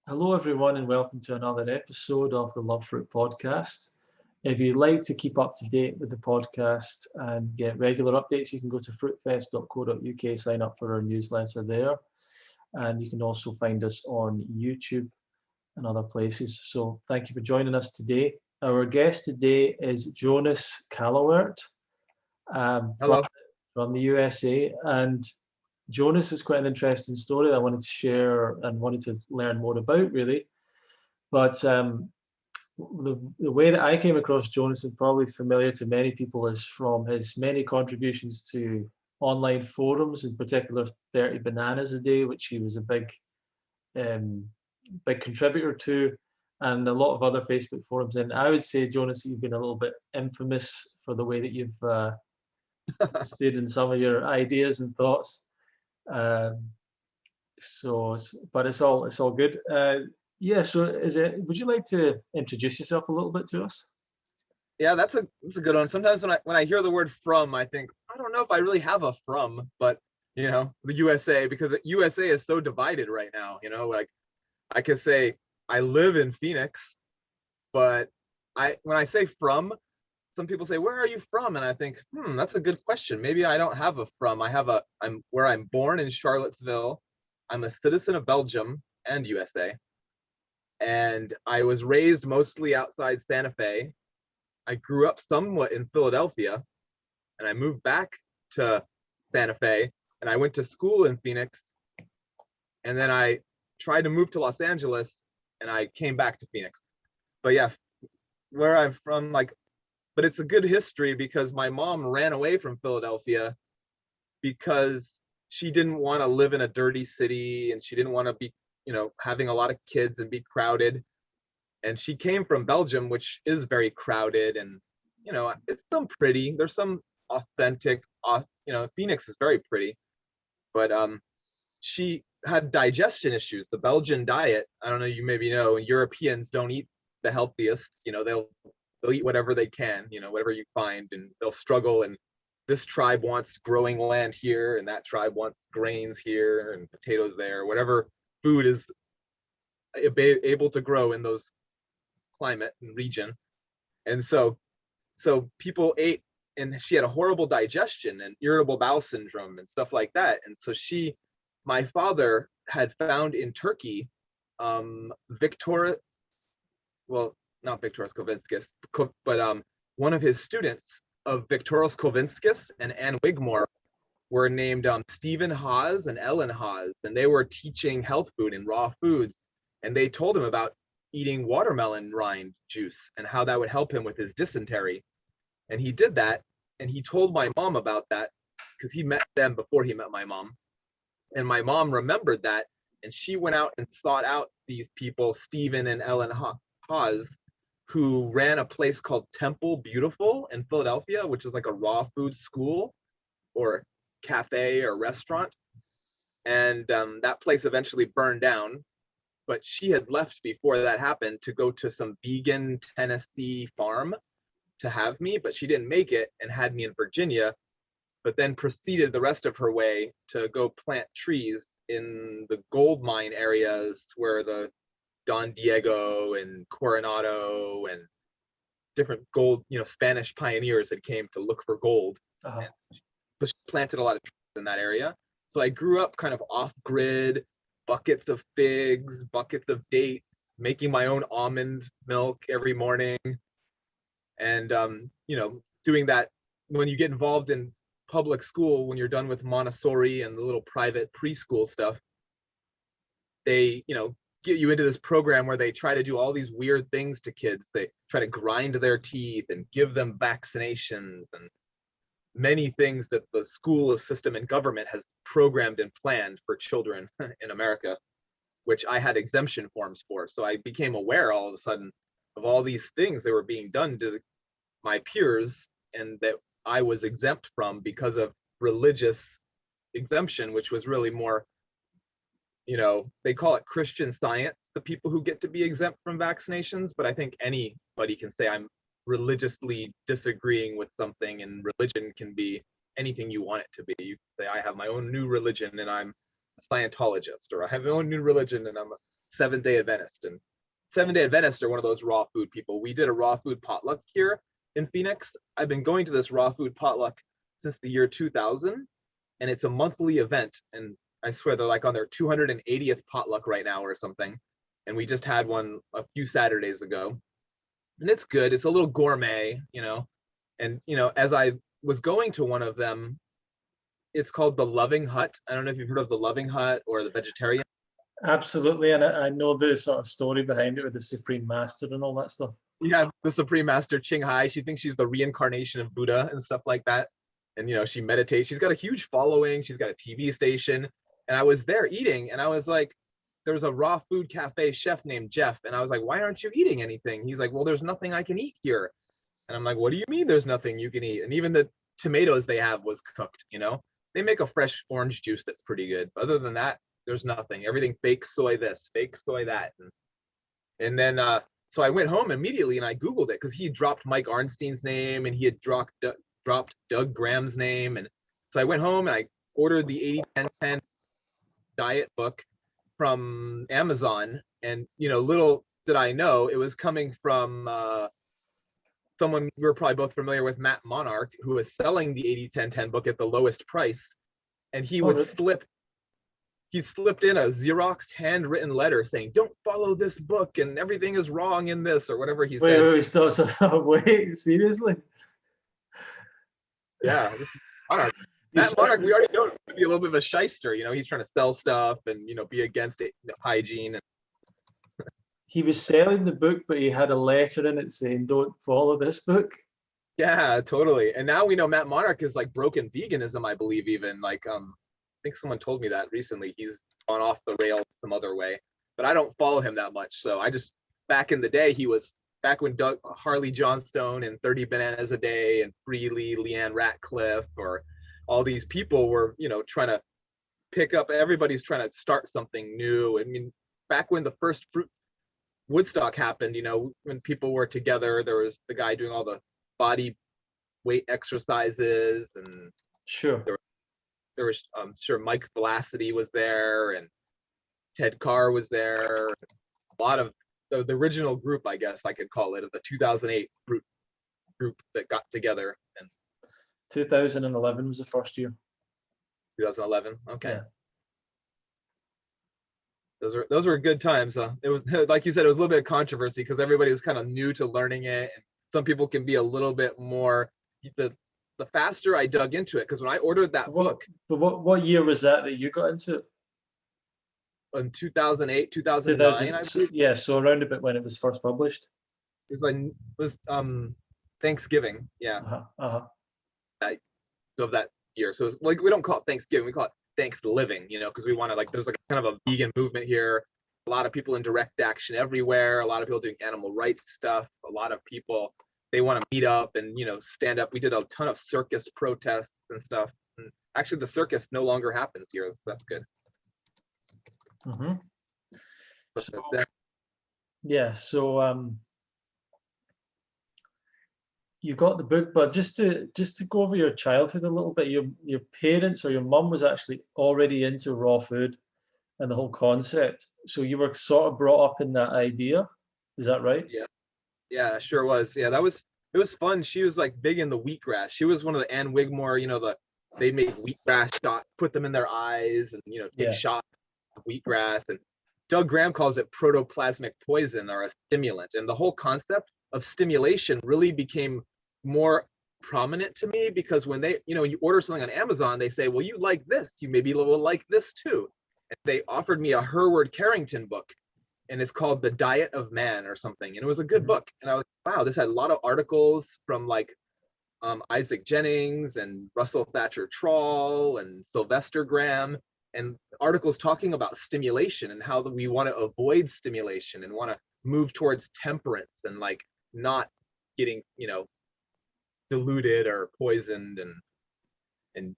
Hello, everyone, and welcome to another episode of the Love Fruit podcast. If you'd like to keep up to date with the podcast and get regular updates, you can go to fruitfest.co.uk, sign up for our newsletter there. And you can also find us on YouTube and other places. So thank you for joining us today. Our guest today is Jonas Callewaert from, Hello. from the USA. And Jonas is quite an interesting story that I wanted to share and wanted to learn more about, really. But the way that I came across Jonas is probably familiar to many people is from his many contributions to online forums, in particular 30 Bananas a Day, which he was a um, big contributor to, and a lot of other Facebook forums. And I would say, Jonas, you've been a little bit infamous for the way that you've stayed in some of your ideas and thoughts. Um, but it's all good. Yeah. So, Would you like to introduce yourself a little bit to us? Yeah, that's a good one. Sometimes when I hear the word from, I think I don't know if I really have a from, but the USA, because the USA is so divided right now. Like I could say I live in Phoenix, but I when I say from, some people say, where are you from? And I think, that's a good question. Maybe I don't have a from. I'm where I'm born in Charlottesville. I'm a citizen of Belgium and USA, and I was raised mostly outside Santa Fe. I grew up somewhat in Philadelphia, and I moved back to Santa Fe, and I went to school in Phoenix, and then I tried to move to Los Angeles, and I came back to Phoenix. But yeah, where I'm from, but it's a good history because my mom ran away from Philadelphia because she didn't want to live in a dirty city, and she didn't want to be, having a lot of kids and be crowded. And she came from Belgium, which is very crowded, and it's some pretty. There's some authentic. Phoenix is very pretty, but she had digestion issues. The Belgian diet, I don't know, you maybe know, Europeans don't eat the healthiest. They'll eat whatever they can, whatever you find, and they'll struggle. And this tribe wants growing land here, and that tribe wants grains here and potatoes there. Whatever food is able to grow in those climate and region. And so people ate, and she had a horrible digestion and irritable bowel syndrome and stuff like that. And so my father had found in Turkey, Victor, well, not Victoras Kovinskis, but one of his students of Victoras Kovinskis and Ann Wigmore were named Stephen Haas and Ellen Haas, and they were teaching health food and raw foods. And they told him about eating watermelon rind juice and how that would help him with his dysentery. And he did that, and he told my mom about that because he met them before he met my mom. And my mom remembered that, and she went out and sought out these people, Stephen and Ellen Haas, who ran a place called Temple Beautiful in Philadelphia, which is like a raw food school or cafe or restaurant. And that place eventually burned down, but she had left before that happened to go to some vegan Tennessee farm to have me, but she didn't make it and had me in Virginia, but then proceeded the rest of her way to go plant trees in the gold mine areas where the Don Diego and Coronado and different gold, Spanish pioneers had came to look for gold. Uh-huh. But she planted a lot of trees in that area. So I grew up kind of off-grid, buckets of figs, buckets of dates, making my own almond milk every morning. And, doing that when you get involved in public school, when you're done with Montessori and the little private preschool stuff, they, get you into this program where they try to do all these weird things to kids. They try to grind their teeth and give them vaccinations and many things that the school system and government has programmed and planned for children in America, which I had exemption forms for. So I became aware all of a sudden of all these things that were being done to my peers and that I was exempt from because of religious exemption, which was really more, they call it Christian Science, the people who get to be exempt from vaccinations. But I think anybody can say I'm religiously disagreeing with something, and religion can be anything you want it to be. You can say I have my own new religion and I'm a Scientologist, or I have my own new religion and I'm a Seventh-day Adventist, and Seventh-day Adventists are one of those raw food people. We did a raw food potluck here in Phoenix. I've been going to this raw food potluck since the year 2000, and it's a monthly event. And I swear they're like on their 280th potluck right now or something. And we just had one a few Saturdays ago, and it's good. It's a little gourmet, and as I was going to one of them, it's called the Loving Hut. I don't know if you've heard of the Loving Hut or the Vegetarian. Absolutely, and I know the sort of story behind it with the Supreme Master and all that stuff. Yeah, the Supreme Master Ching Hai. She thinks she's the reincarnation of Buddha and stuff like that. And she meditates. She's got a huge following. She's got a TV station. And I was there eating, and I was like, there was a raw food cafe chef named Jeff, and I was like, why aren't you eating anything? He's like, well, there's nothing I can eat here. And I'm like, what do you mean there's nothing you can eat? And even the tomatoes they have was cooked. They make a fresh orange juice that's pretty good. But other than that, there's nothing. Everything fake soy this, fake soy that. And then so I went home immediately and I Googled it, because he dropped Mike Arnstein's name and he had dropped Doug Graham's name. And so I went home and I ordered the 80-10-10 diet book from Amazon. And little did I know it was coming from someone we're probably both familiar with, Matt Monarch, who was selling the 80-10-10 book at the lowest price. And he slipped in a Xerox handwritten letter saying, don't follow this book and everything is wrong in this, or whatever he said. Wait, stop. Wait, seriously? Yeah, this is Monarch. Matt Monarch, we already know to be a little bit of a shyster. He's trying to sell stuff and, be against it, hygiene. He was selling the book, but he had a letter in it saying, don't follow this book. Yeah, totally. And now we know Matt Monarch is like broken veganism, I believe, even I think someone told me that recently. He's gone off the rails some other way, but I don't follow him that much. So I just, back in the day, back when Harley Johnstone and 30 Bananas a Day and Freely, Leanne Ratcliffe, or all these people were, trying to pick up, everybody's trying to start something new. I mean, back when the first fruit Woodstock happened, when people were together, there was the guy doing all the body weight exercises, and sure, there was sure Mike Velocity was there, and Ted Carr was there. A lot of the original group, I guess I could call it, of the 2008 group that got together. And 2011 was the first year. 2011, okay. Yeah. Those were good times. It was, like you said, it was a little bit of controversy because everybody was kind of new to learning it, and some people can be a little bit more. The faster I dug into it, because when I ordered that book, but what year was that you got into it? In 2008, 2009, I believe. Yeah, so around about when it was first published. It was Thanksgiving, yeah. Of that year. So it's like, we don't call it Thanksgiving, we call it Thanks Living, because we want to, there's kind of a vegan movement here. A lot of people in direct action everywhere. A lot of people doing animal rights stuff. A lot of people, they want to meet up and, stand up. We did a ton of circus protests and stuff. And actually, the circus no longer happens here. So that's good. Mm-hmm. So you got the book, but just to go over your childhood a little bit, your parents or your mum was actually already into raw food and the whole concept. So you were sort of brought up in that idea. Is that right? Yeah, sure was. Yeah, it was fun. She was big in the wheatgrass. She was one of the Ann Wigmore, they make wheatgrass shots, put them in their eyes, and take shots of wheatgrass. And Doug Graham calls it protoplasmic poison, or a stimulant. And the whole concept of stimulation really became more prominent to me, because when they, you order something on Amazon, they say, well, you like this, you maybe will like this too. And they offered me a Herward Carrington book, and it's called The Diet of Man or something. And it was a good book. And I was, wow, this had a lot of articles from Isaac Jennings and Russell Thatcher Trawl and Sylvester Graham, and articles talking about stimulation and how we want to avoid stimulation and want to move towards temperance and not getting, diluted or poisoned and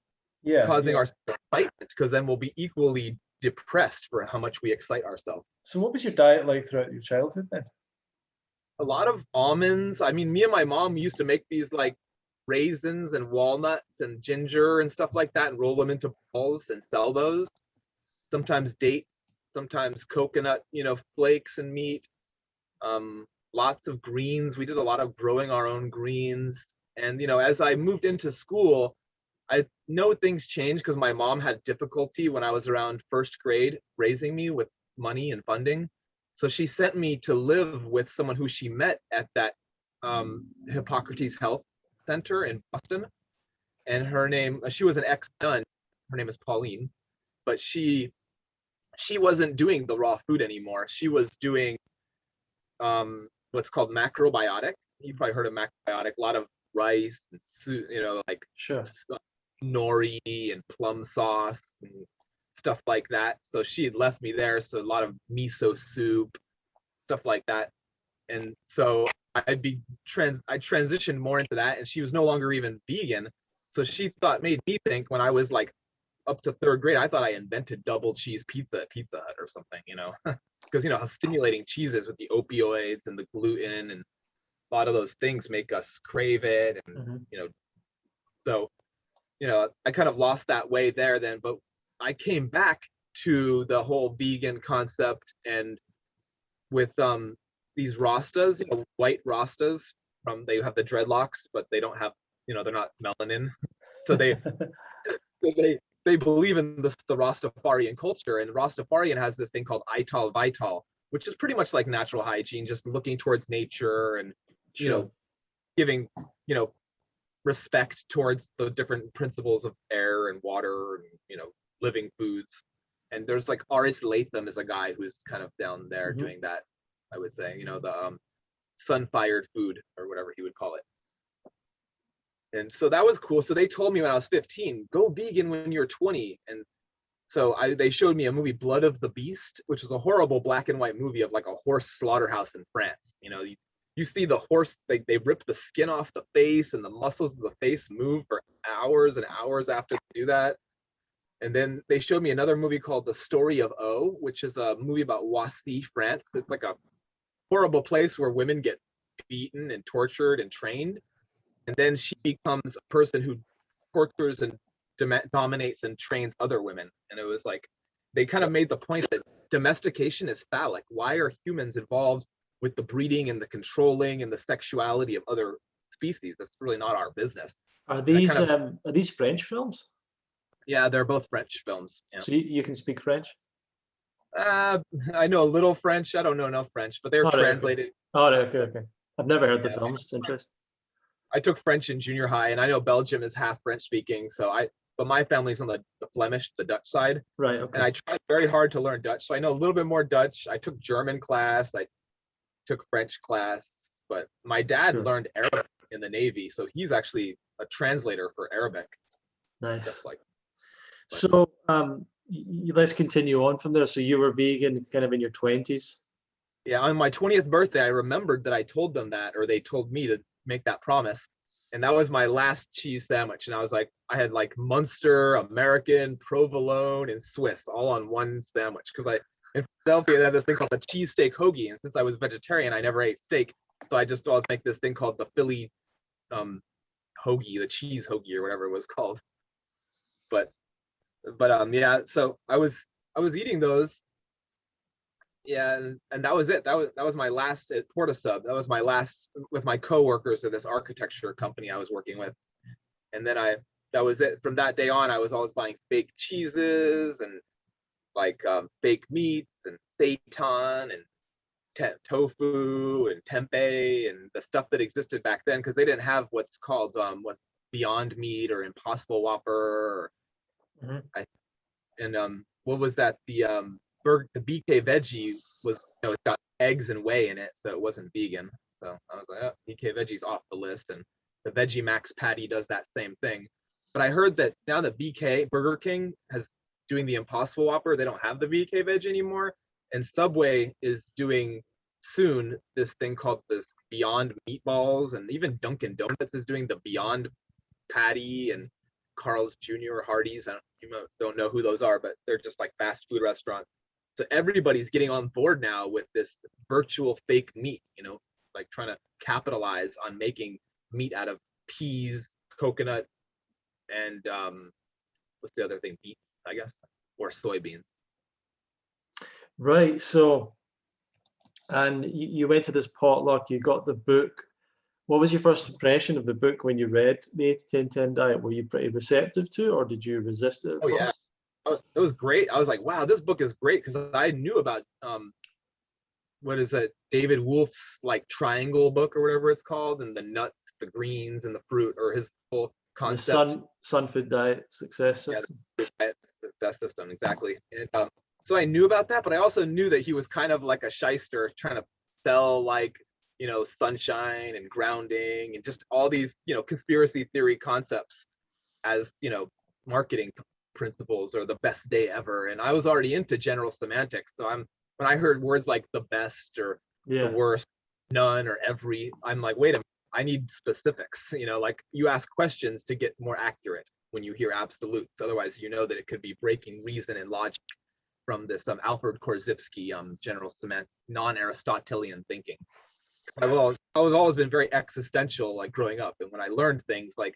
causing our excitement, because then we'll be equally depressed for how much we excite ourselves. So what was your diet like throughout your childhood then? A lot of almonds. I mean, me and my mom used to make these raisins and walnuts and ginger and stuff like that, and roll them into balls and sell those. Sometimes dates, sometimes coconut, flakes and meat. Lots of greens. We did a lot of growing our own greens. And as I moved into school, I know things changed because my mom had difficulty when I was around first grade raising me with money and funding. So she sent me to live with someone who she met at that Hippocrates Health Center in Boston. And she was an ex-nun. Her name is Pauline, but she wasn't doing the raw food anymore. She was doing what's called macrobiotic. You probably heard of macrobiotic. A lot of rice, and, like Sure. nori and plum sauce and stuff like that. So she had left me there. So a lot of miso soup, stuff like that. And so I transitioned more into that, and she was no longer even vegan. So she made me think when I was like up to third grade, I thought I invented double cheese pizza at Pizza Hut or something, because how stimulating cheese is with the opioids and the gluten, and a lot of those things make us crave it. And, so, I kind of lost that way there then, but I came back to the whole vegan concept, and with these Rastas, white Rastas, they have the dreadlocks, but they don't have, they're not melanin. So they believe in the Rastafarian culture, and Rastafarian has this thing called Ital Vital, which is pretty much like natural hygiene, just looking towards nature and, Sure. giving, respect towards the different principles of air and water and, living foods. And there's like Aris Latham is a guy who's kind of down there doing that, I would say, the sun-fired food or whatever he would call it. And so that was cool. So they told me when I was 15, go vegan when you're 20. And so they showed me a movie, Blood of the Beast, which is a horrible black and white movie of like a horse slaughterhouse in France. You see the horse, they rip the skin off the face, and the muscles of the face move for hours and hours after they do that. And then they showed me another movie called The Story of O, which is a movie about Oissy, France. It's like a horrible place where women get beaten and tortured and trained. And then she becomes a person who tortures and dominates and trains other women. And it was like, they kind of made the point that domestication is phallic. Why are humans involved with the breeding and the controlling and the sexuality of other species? That's really not our business. Are these French films? Yeah, they're both French films. Yeah. So you can speak French? I know a little French. I don't know enough French, but they're translated. Okay. Oh, okay. I've never heard the films. It's interesting. I took French in junior high, and I know Belgium is half French speaking. But my family's on the Flemish, the Dutch side. Right. Okay. And I tried very hard to learn Dutch, so I know a little bit more Dutch. I took German class. I took French class, but my dad learned Arabic in the Navy, so he's actually a translator for Arabic. Nice. So let's continue on from there. So you were vegan kind of in your 20s? Yeah, on my 20th birthday, I remembered that I told them that, or they told me to make that promise. And that was my last cheese sandwich. And I was like, I had like Munster, American, provolone, and Swiss all on one sandwich. Because in Philadelphia, they had this thing called the cheesesteak hoagie. And since I was vegetarian, I never ate steak. So I just always make this thing called the Philly hoagie, the cheese hoagie or whatever it was called. But yeah, so I was eating those. Yeah, and that was it. That was my last at Portasub. That was my last with my coworkers at this architecture company I was working with. And then that was it. From that day on, I was always buying fake cheeses and like fake meats and seitan and tofu and tempeh and the stuff that existed back then, because they didn't have what's called Beyond Meat or Impossible Whopper. What was that? The BK veggie was, it's got eggs and whey in it, so it wasn't vegan. So I was like, oh, BK veggie's off the list, and the Veggie Max patty does that same thing. But I heard that now that Burger King has doing the Impossible Whopper, they don't have the BK veg anymore, and Subway is doing soon this thing called this Beyond Meatballs, and even Dunkin' Donuts is doing the Beyond Patty, and Carl's Jr. Hardee's. You don't know who those are, but they're just like fast food restaurants. So everybody's getting on board now with this virtual fake meat, like trying to capitalize on making meat out of peas, coconut, and what's the other thing? Beets, I guess, or soybeans. Right. So, and you went to this potluck, you got the book. What was your first impression of the book when you read the 8 to 10 diet? Were you pretty receptive to it, or did you resist it at Oh yeah, first? it was great. I was like, wow, this book is great, because I knew about what is it, David Wolf's like triangle book or whatever it's called, and the nuts, the greens, and the fruit, or his whole The concept. Sun Food Diet Success Yeah, System. the diet success system, exactly. And so I knew about that, but I also knew that he was kind of like a shyster trying to sell like, sunshine and grounding and just all these, conspiracy theory concepts as, marketing principles or the best day ever. And I was already into general semantics. So when I heard words like the best or the Yeah. worst, none or every, I'm like, wait a minute, I need specifics. Like you ask questions to get more accurate when you hear absolutes. Otherwise, that it could be breaking reason and logic from this Alfred Korzybski general semantic non-Aristotelian thinking. I've always been very existential, like growing up, and when I learned things like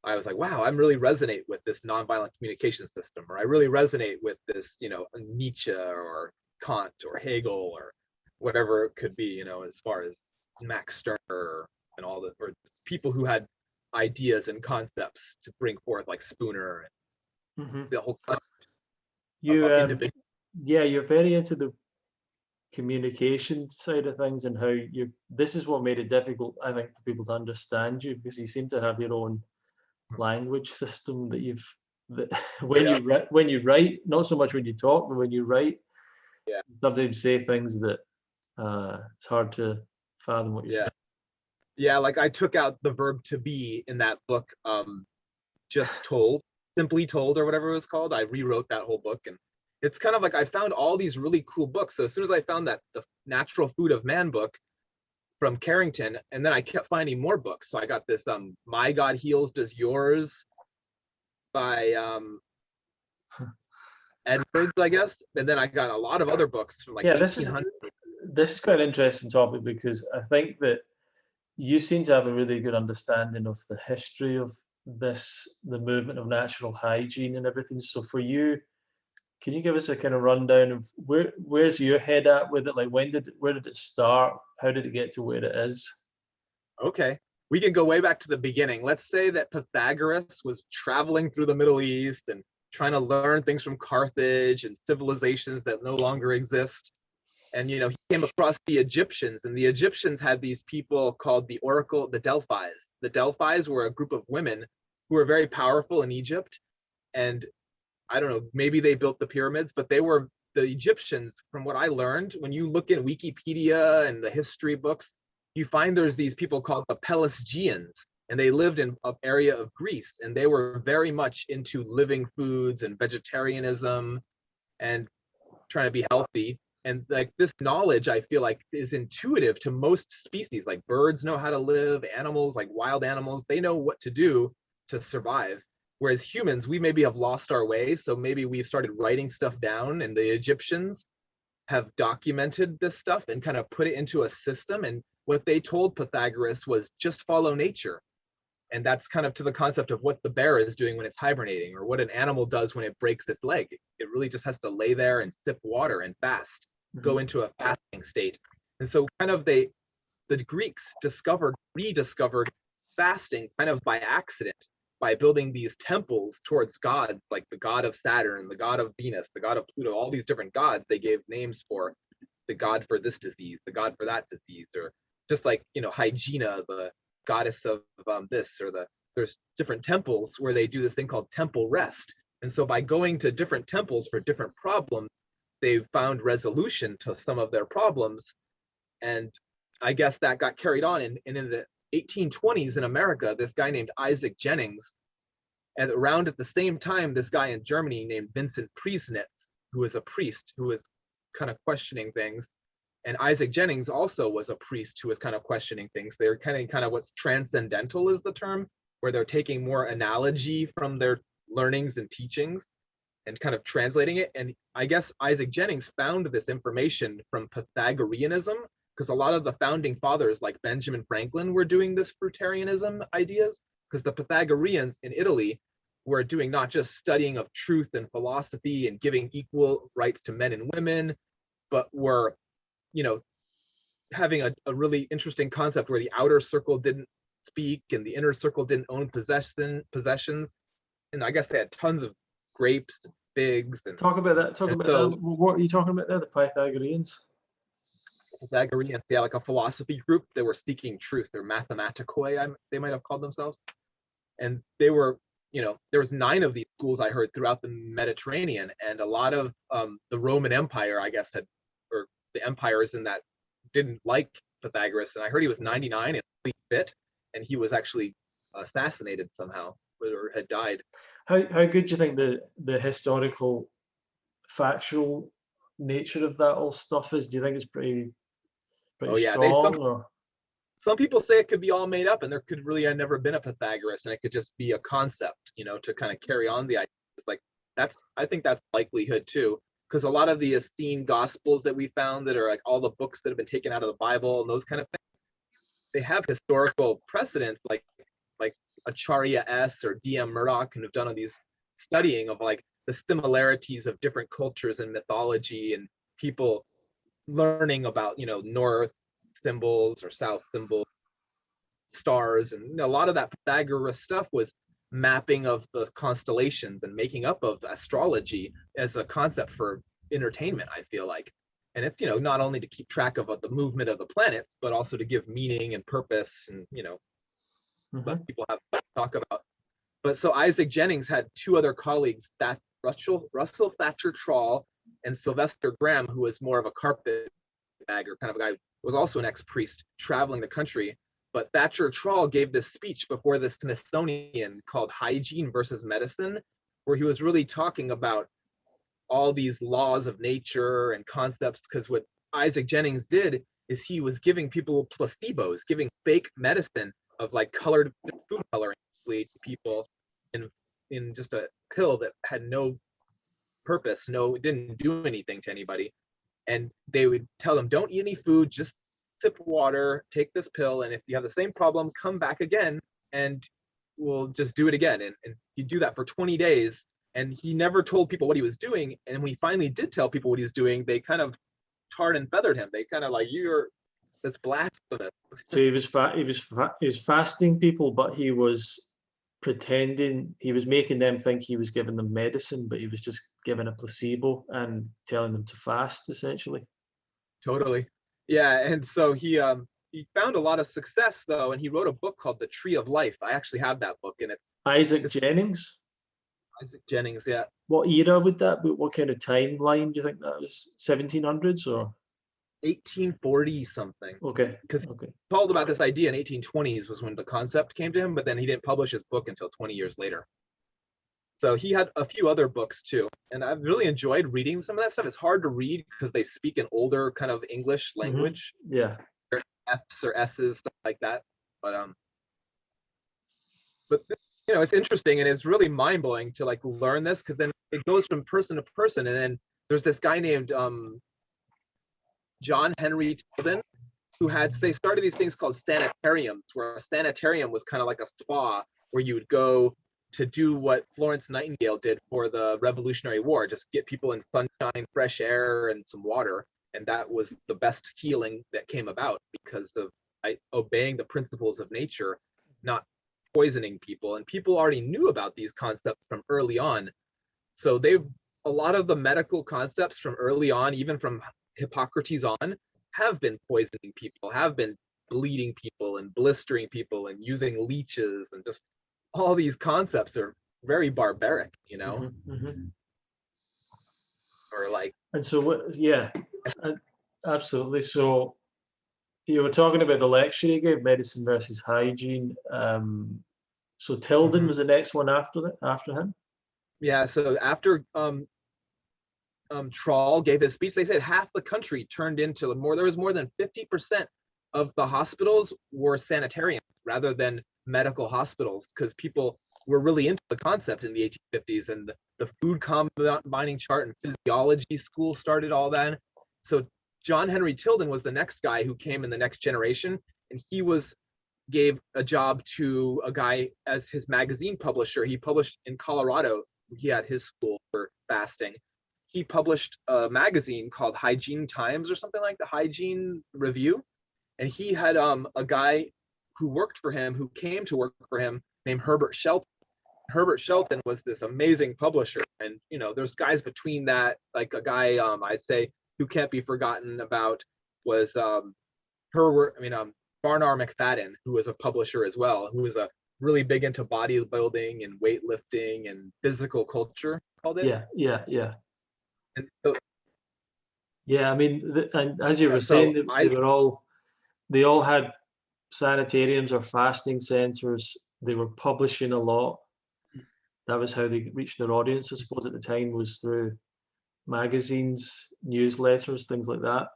I was like, wow, I really resonate with this nonviolent communication system, or I really resonate with this, Nietzsche or Kant or Hegel or whatever it could be, as far as Max Stirner and all the, or people who had ideas and concepts to bring forth, like Spooner and Hmm. the whole You, individual. yeah, you're very into the communication side of things and how you. This is what made it difficult, I think, for people to understand you because you seem to have your own language system that you've. That Yeah, when you write, not so much when you talk, but when you write, yeah, you sometimes say things that it's hard to fathom what you're yeah, saying. yeah. Like I took out the verb to be in that book, just told, simply told, or whatever it was called. I rewrote that whole book, and it's kind of like I found all these really cool books. So as soon as I found that the Natural Food of Man book from Carrington, and then I kept finding more books. So I got this My God Heals, Does Yours by Edwards, I guess. And then I got a lot of other books from like Yeah, 1800. this is quite an interesting topic because I think that you seem to have a really good understanding of the history of the movement of natural hygiene and everything. So for you, can you give us a kind of rundown of where's your head at with it? Like where did it start? How did it get to where it is? Okay. We can go way back to the beginning. Let's say that Pythagoras was traveling through the Middle East and trying to learn things from Carthage and civilizations that no longer exist. And he came across the Egyptians, and the Egyptians had these people called the Oracle, the Delphis. The Delphis were a group of women who were very powerful in Egypt. And I don't know, maybe they built the pyramids, but they were the Egyptians, from what I learned. When you look in Wikipedia and the history books, you find there's these people called the Pelasgians, and they lived in an area of Greece, and they were very much into living foods and vegetarianism and trying to be healthy. And like this knowledge, I feel like, is intuitive to most species. Like birds know how to live, animals, like wild animals, they know what to do to survive. Whereas humans, we maybe have lost our way. So maybe we've started writing stuff down, and the Egyptians have documented this stuff and kind of put it into a system. And what they told Pythagoras was just follow nature. And that's kind of to the concept of what the bear is doing when it's hibernating, or what an animal does when it breaks its leg. It really just has to lay there and sip water and fast, go Mhm. into a fasting state. And so kind of the Greeks rediscovered fasting kind of by accident, by building these temples towards gods, like the god of Saturn, the god of Venus, the god of Pluto, all these different gods they gave names for. The god for this disease, the god for that disease, or just like, Hygiene, the goddess of this, or there's different temples where they do this thing called temple rest. And so by going to different temples for different problems, they found resolution to some of their problems. And I guess that got carried on. And in the 1820s in America, this guy named Isaac Jennings, and around at the same time, this guy in Germany named Vincent Priesnitz, who was a priest who was kind of questioning things. And Isaac Jennings also was a priest who was kind of questioning things. They're kind of what's transcendental is the term, where they're taking more analogy from their learnings and teachings and kind of translating it. And I guess Isaac Jennings found this information from Pythagoreanism, because a lot of the founding fathers like Benjamin Franklin were doing this fruitarianism ideas, because the Pythagoreans in Italy were doing not just studying of truth and philosophy and giving equal rights to men and women, but were, you know, having a really interesting concept where the outer circle didn't speak and the inner circle didn't own possessions. And I guess they had tons of grapes and figs. Talk about that. Talk and about so what are you talking about there? The Pythagoreans. Pythagoreans, yeah, like a philosophy group. They were seeking truth. They're mathematicoi, they might have called themselves. And they were, you know, there was 9 of these schools I heard throughout the Mediterranean, and a lot of the Roman Empire, I guess, or the empires in that didn't like Pythagoras. And I heard he was 99 and really fit, and he was actually assassinated somehow, or had died. How good do you think the historical, factual nature of that all stuff is? Do you think it's pretty Oh yeah, strong? Or some people say it could be all made up, and there could really have never been a Pythagoras, and it could just be a concept, you know, to kind of carry on the idea. It's like I think that's likelihood too, because a lot of the Essene Gospels that we found, that are like all the books that have been taken out of the Bible and those kind of things, they have historical precedents, like Acharya S. or D.M. Murdoch, and have done all these studying of like the similarities of different cultures and mythology, and people learning about, you know, north symbols or south symbols, stars, and, you know, a lot of that Pythagoras stuff was mapping of the constellations and making up of astrology as a concept for entertainment, I feel like. And it's, you know, not only to keep track of the movement of the planets, but also to give meaning and purpose, and, you know, let people have to talk about. But so Isaac Jennings had 2 other colleagues, that Russell Thatcher Trawl and Sylvester Graham, who was more of a carpetbagger kind of a guy, was also an ex-priest traveling the country. But Thatcher Trawl gave this speech before the Smithsonian called Hygiene versus Medicine, where he was really talking about all these laws of nature and concepts. Because what Isaac Jennings did is he was giving people placebos, giving fake medicine of like colored food coloring to people in just a pill that had no purpose, it didn't do anything to anybody. And they would tell them, don't eat any food, just sip water, take this pill, and if you have the same problem, come back again and we'll just do it again. And he'd do that for 20 days, and he never told people what he was doing. And when he finally did tell people what he was doing, they kind of tarred and feathered him. They kind of like, that's blasphemous. So he was fasting people, but he was pretending, he was making them think he was giving them medicine, but he was just giving a placebo and telling them to fast, essentially. Totally. Yeah. And so he found a lot of success though, and he wrote a book called The Tree of Life. I actually have that book, and it's Isaac Jennings. Yeah. What era would that be? What kind of timeline do you think that was? 1700s or 1840 something? Okay. Because he told about this idea in 1820s was when the concept came to him, but then he didn't publish his book until 20 years later. So he had a few other books too, and I've really enjoyed reading some of that stuff. It's hard to read because they speak an older kind of English language. Yeah. F's or S's, stuff like that. But you know, it's interesting, and it's really mind blowing to like learn this, because then it goes from person to person. And then there's this guy named John Henry Tilden, who they started these things called sanitariums, where a sanitarium was kind of like a spa where you would go to do what Florence Nightingale did for the Revolutionary War, just get people in sunshine, fresh air, and some water. And that was the best healing that came about because of obeying the principles of nature, not poisoning people. And people already knew about these concepts from early on. So a lot of the medical concepts from early on, even from Hippocrates on, have been poisoning people, have been bleeding people and blistering people and using leeches, and just all these concepts are very barbaric, you know. Or like, and so what? Yeah, absolutely. So you were talking about the lecture he gave, medicine versus hygiene. So Tilden was the next one after him. Yeah. So after Trawl gave his speech, they said half the country turned into there was more than 50% of the hospitals were sanitariums rather than medical hospitals, because people were really into the concept in the 1850s, and the food combining chart and physiology school started all that. So John Henry Tilden was the next guy who came in the next generation, and he gave a job to a guy as his magazine publisher. He published in Colorado. He had his school for fasting. he published a magazine called Hygiene Times or something like the Hygiene Review. And he had a guy who worked for him, who came to work for him, named Herbert Shelton. Herbert Shelton was this amazing publisher. And, you know, there's guys between that, like a guy I'd say who can't be forgotten about was Barnard McFadden, who was a publisher as well, who was a really big into bodybuilding and weightlifting and physical culture, called it. Yeah. And so, yeah, I mean, and as you were so saying, they all had sanitariums or fasting centers. They were publishing a lot. That was how they reached their audience, I suppose, at the time, was through magazines, newsletters, things like that.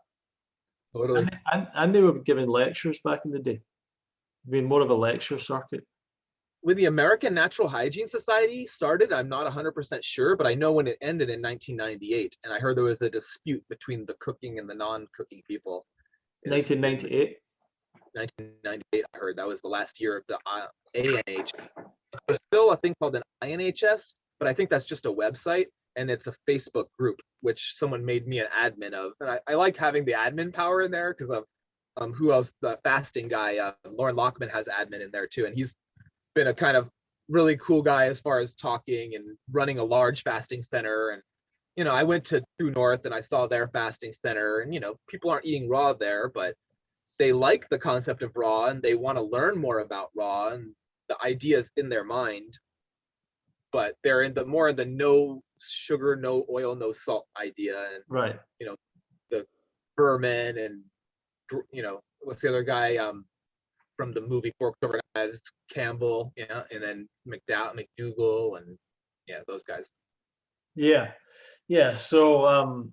Totally. And they were giving lectures back in the day, being more of a lecture circuit. When the American Natural Hygiene Society started, I'm not 100% sure, but I know when it ended in 1998, and I heard there was a dispute between the cooking and the non-cooking people. 1998. 1998, I heard that was the last year of the ANH. There's still a thing called an INHS, but I think that's just a website, and it's a Facebook group, which someone made me an admin of. And I like having the admin power in there because of who else, the fasting guy, Lauren Lockman has admin in there too, and he's been a kind of really cool guy as far as talking and running a large fasting center. And, you know, I went to True North and I saw their fasting center, and, you know, people aren't eating raw there, but they like the concept of raw and they want to learn more about raw and the ideas in their mind, but they're in the more in the no sugar, no oil, no salt idea. And, right, you know, the Berman and, you know, what's the other guy, from the movie Forks Over Knives, Campbell, yeah, and then McDougall, and yeah, those guys. Yeah. So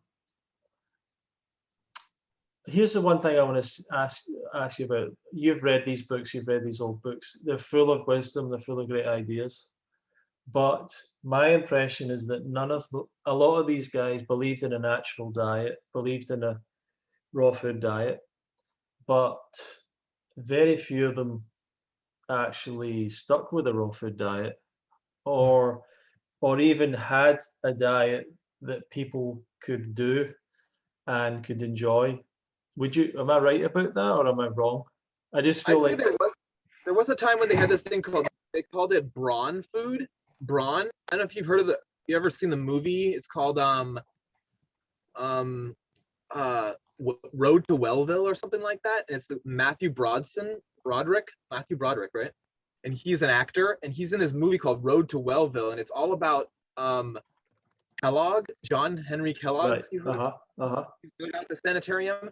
here's the one thing I want to ask you about. You've read these books, you've read these old books. They're full of wisdom, they're full of great ideas. But my impression is that a lot of these guys believed in a natural diet, believed in a raw food diet, but very few of them actually stuck with a raw food diet, or even had a diet that people could do and could enjoy. Am I right about that, or am I wrong? I just feel like there was a time when they had this thing they called it brawn food. Brawn. I don't know if you've heard of you ever seen the movie? It's called Road to Wellville or something like that. And it's Matthew Broderick, right? And he's an actor, and he's in this movie called Road to Wellville, and it's all about Kellogg, John Henry Kellogg. Right. He's going out to the sanitarium,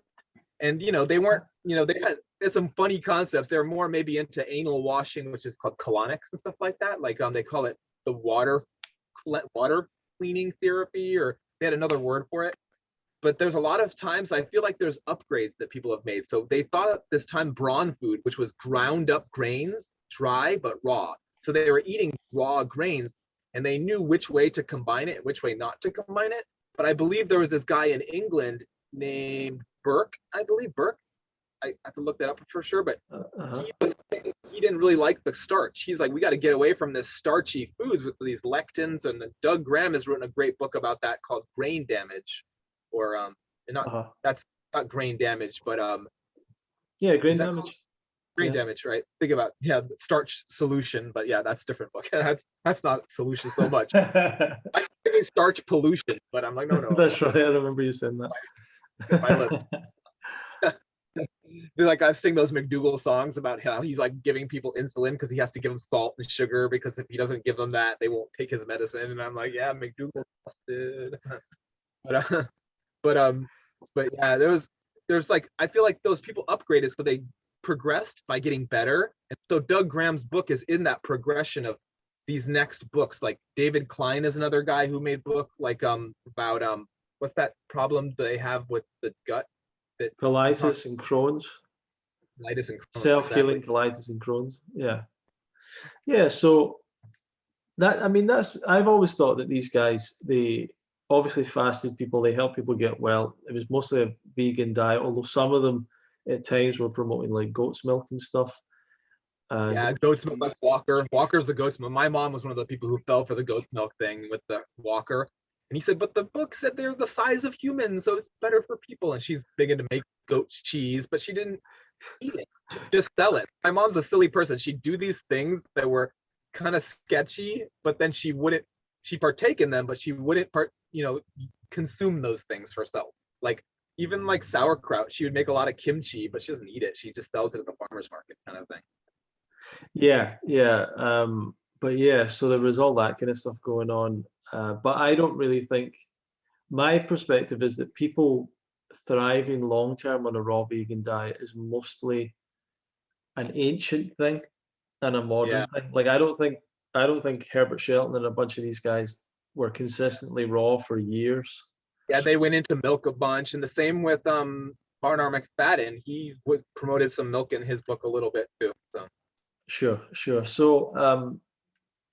and you know they weren't, you know, they had some funny concepts. They're more maybe into anal washing, which is called colonics and stuff like that. Like they call it the water cleaning therapy, or they had another word for it. But there's a lot of times I feel like there's upgrades that people have made. So they thought at this time brawn food, which was ground up grains, dry but raw. So they were eating raw grains, and they knew which way to combine it and which way not to combine it. But I believe there was this guy in England named Burke. I have to look that up for sure, but he didn't really like the starch. He's like, we got to get away from this starchy foods with these lectins. And Doug Graham has written a great book about that called Grain Damage, or that's not grain damage, but grain damage. Grain damage, right? Think about starch solution, but yeah, that's a different book. that's not solution so much. I'm thinking starch pollution, but I'm like, no. That's right. I remember you saying that. My lips. Like I sing those McDougall songs about how he's like giving people insulin because he has to give them salt and sugar, because if he doesn't give them that, they won't take his medicine. And I'm like, yeah, McDougall busted. But yeah, there's like, I feel like those people upgraded, so they progressed by getting better. And so Doug Graham's book is in that progression of these next books. Like David Klein is another guy who made book like about what's that problem they have with the gut? Colitis and Crohn's. Self-healing colitis and Crohn's. Yeah. So I've always thought that these guys, they obviously fasted people, they help people get well. It was mostly a vegan diet, although some of them at times were promoting like goat's milk and stuff. Goat's milk, like Walker's the goat's milk. My mom was one of the people who fell for the goat's milk thing with the Walker. And he said, but the book said they're the size of humans, so it's better for people. And she's big into make goat's cheese, but she didn't eat it. She'd just sell it. My mom's a silly person. She'd do these things that were kind of sketchy, but then she partake in them, but she wouldn't consume those things herself. Like even like sauerkraut, she would make a lot of kimchi, but she doesn't eat it. She just sells it at the farmer's market kind of thing. Yeah. But yeah, so there was all that kind of stuff going on. But I don't really think, my perspective is that people thriving long term on a raw vegan diet is mostly an ancient thing and a modern thing. Like I don't think Herbert Shelton and a bunch of these guys were consistently raw for years. Yeah, they went into milk a bunch, and the same with Barnard McFadden. He promoted some milk in his book a little bit too. So Sure. So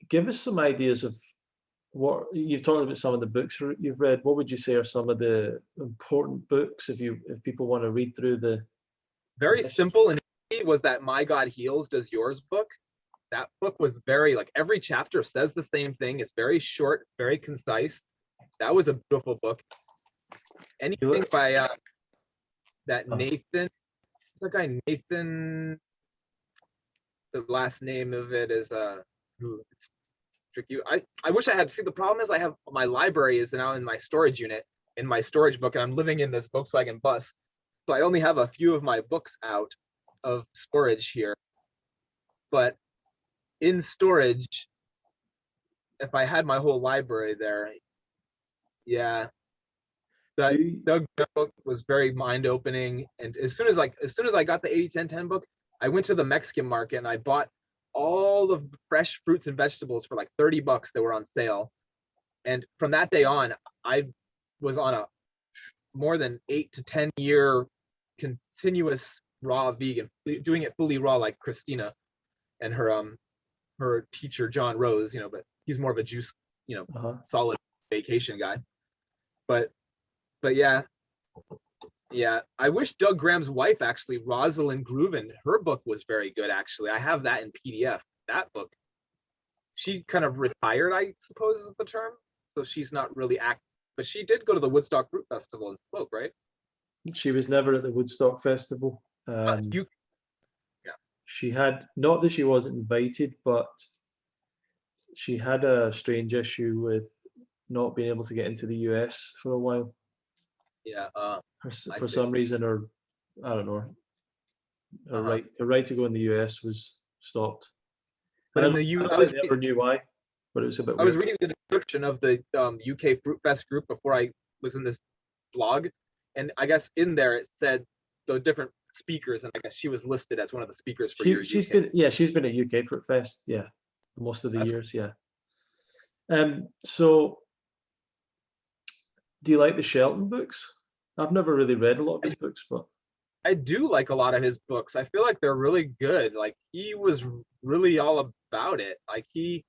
give us some ideas of what you've talked about, some of the books you've read. What would you say are some of the important books if people want to read through the very simple and easy was that My God Heals, Does Yours book. That book was very, like, every chapter says the same thing. It's very short, very concise. That was a beautiful book. Anything by that Nathan, the guy Nathan, the last name of it is it's tricky. I wish I had, see, the problem is I have, my library is now in my storage unit, in my storage book, and I'm living in this Volkswagen bus. So I only have a few of my books out of storage here. But in storage, if I had my whole library there, yeah. The Doug book was very mind-opening. And as soon as I got the 80-10-10 book, I went to the Mexican market and I bought all the fresh fruits and vegetables for like $30 that were on sale. And from that day on, I was on a more than 8 to 10 year continuous raw vegan, doing it fully raw like Christina and her teacher John Rose, but he's more of a juice, solid vacation guy. But yeah, I wish Doug Graham's wife, actually, Rosalind Grooven, her book was very good, actually. I have that in PDF. That book, she kind of retired, I suppose is the term. So she's not really active, but she did go to the Woodstock Fruit Festival and spoke, right? She was never at the Woodstock Festival. She had, not that she wasn't invited, but she had a strange issue with not being able to get into the US for a while. Yeah. For some reason, or I don't know, her right to go in the US was stopped. But in the US, I never knew why, but it was a bit weird. I was reading the description of the UK Fruit Fest group before I was in this blog, and I guess in there it said the different speakers, and I guess she was listed as one of the speakers for she's been at UK Fruit Fest, most of the years, So do you like the Shelton books? I've never really read a lot of his books, but I do like a lot of his books. I feel like they're really good. Like, he was really all about it. Like, he,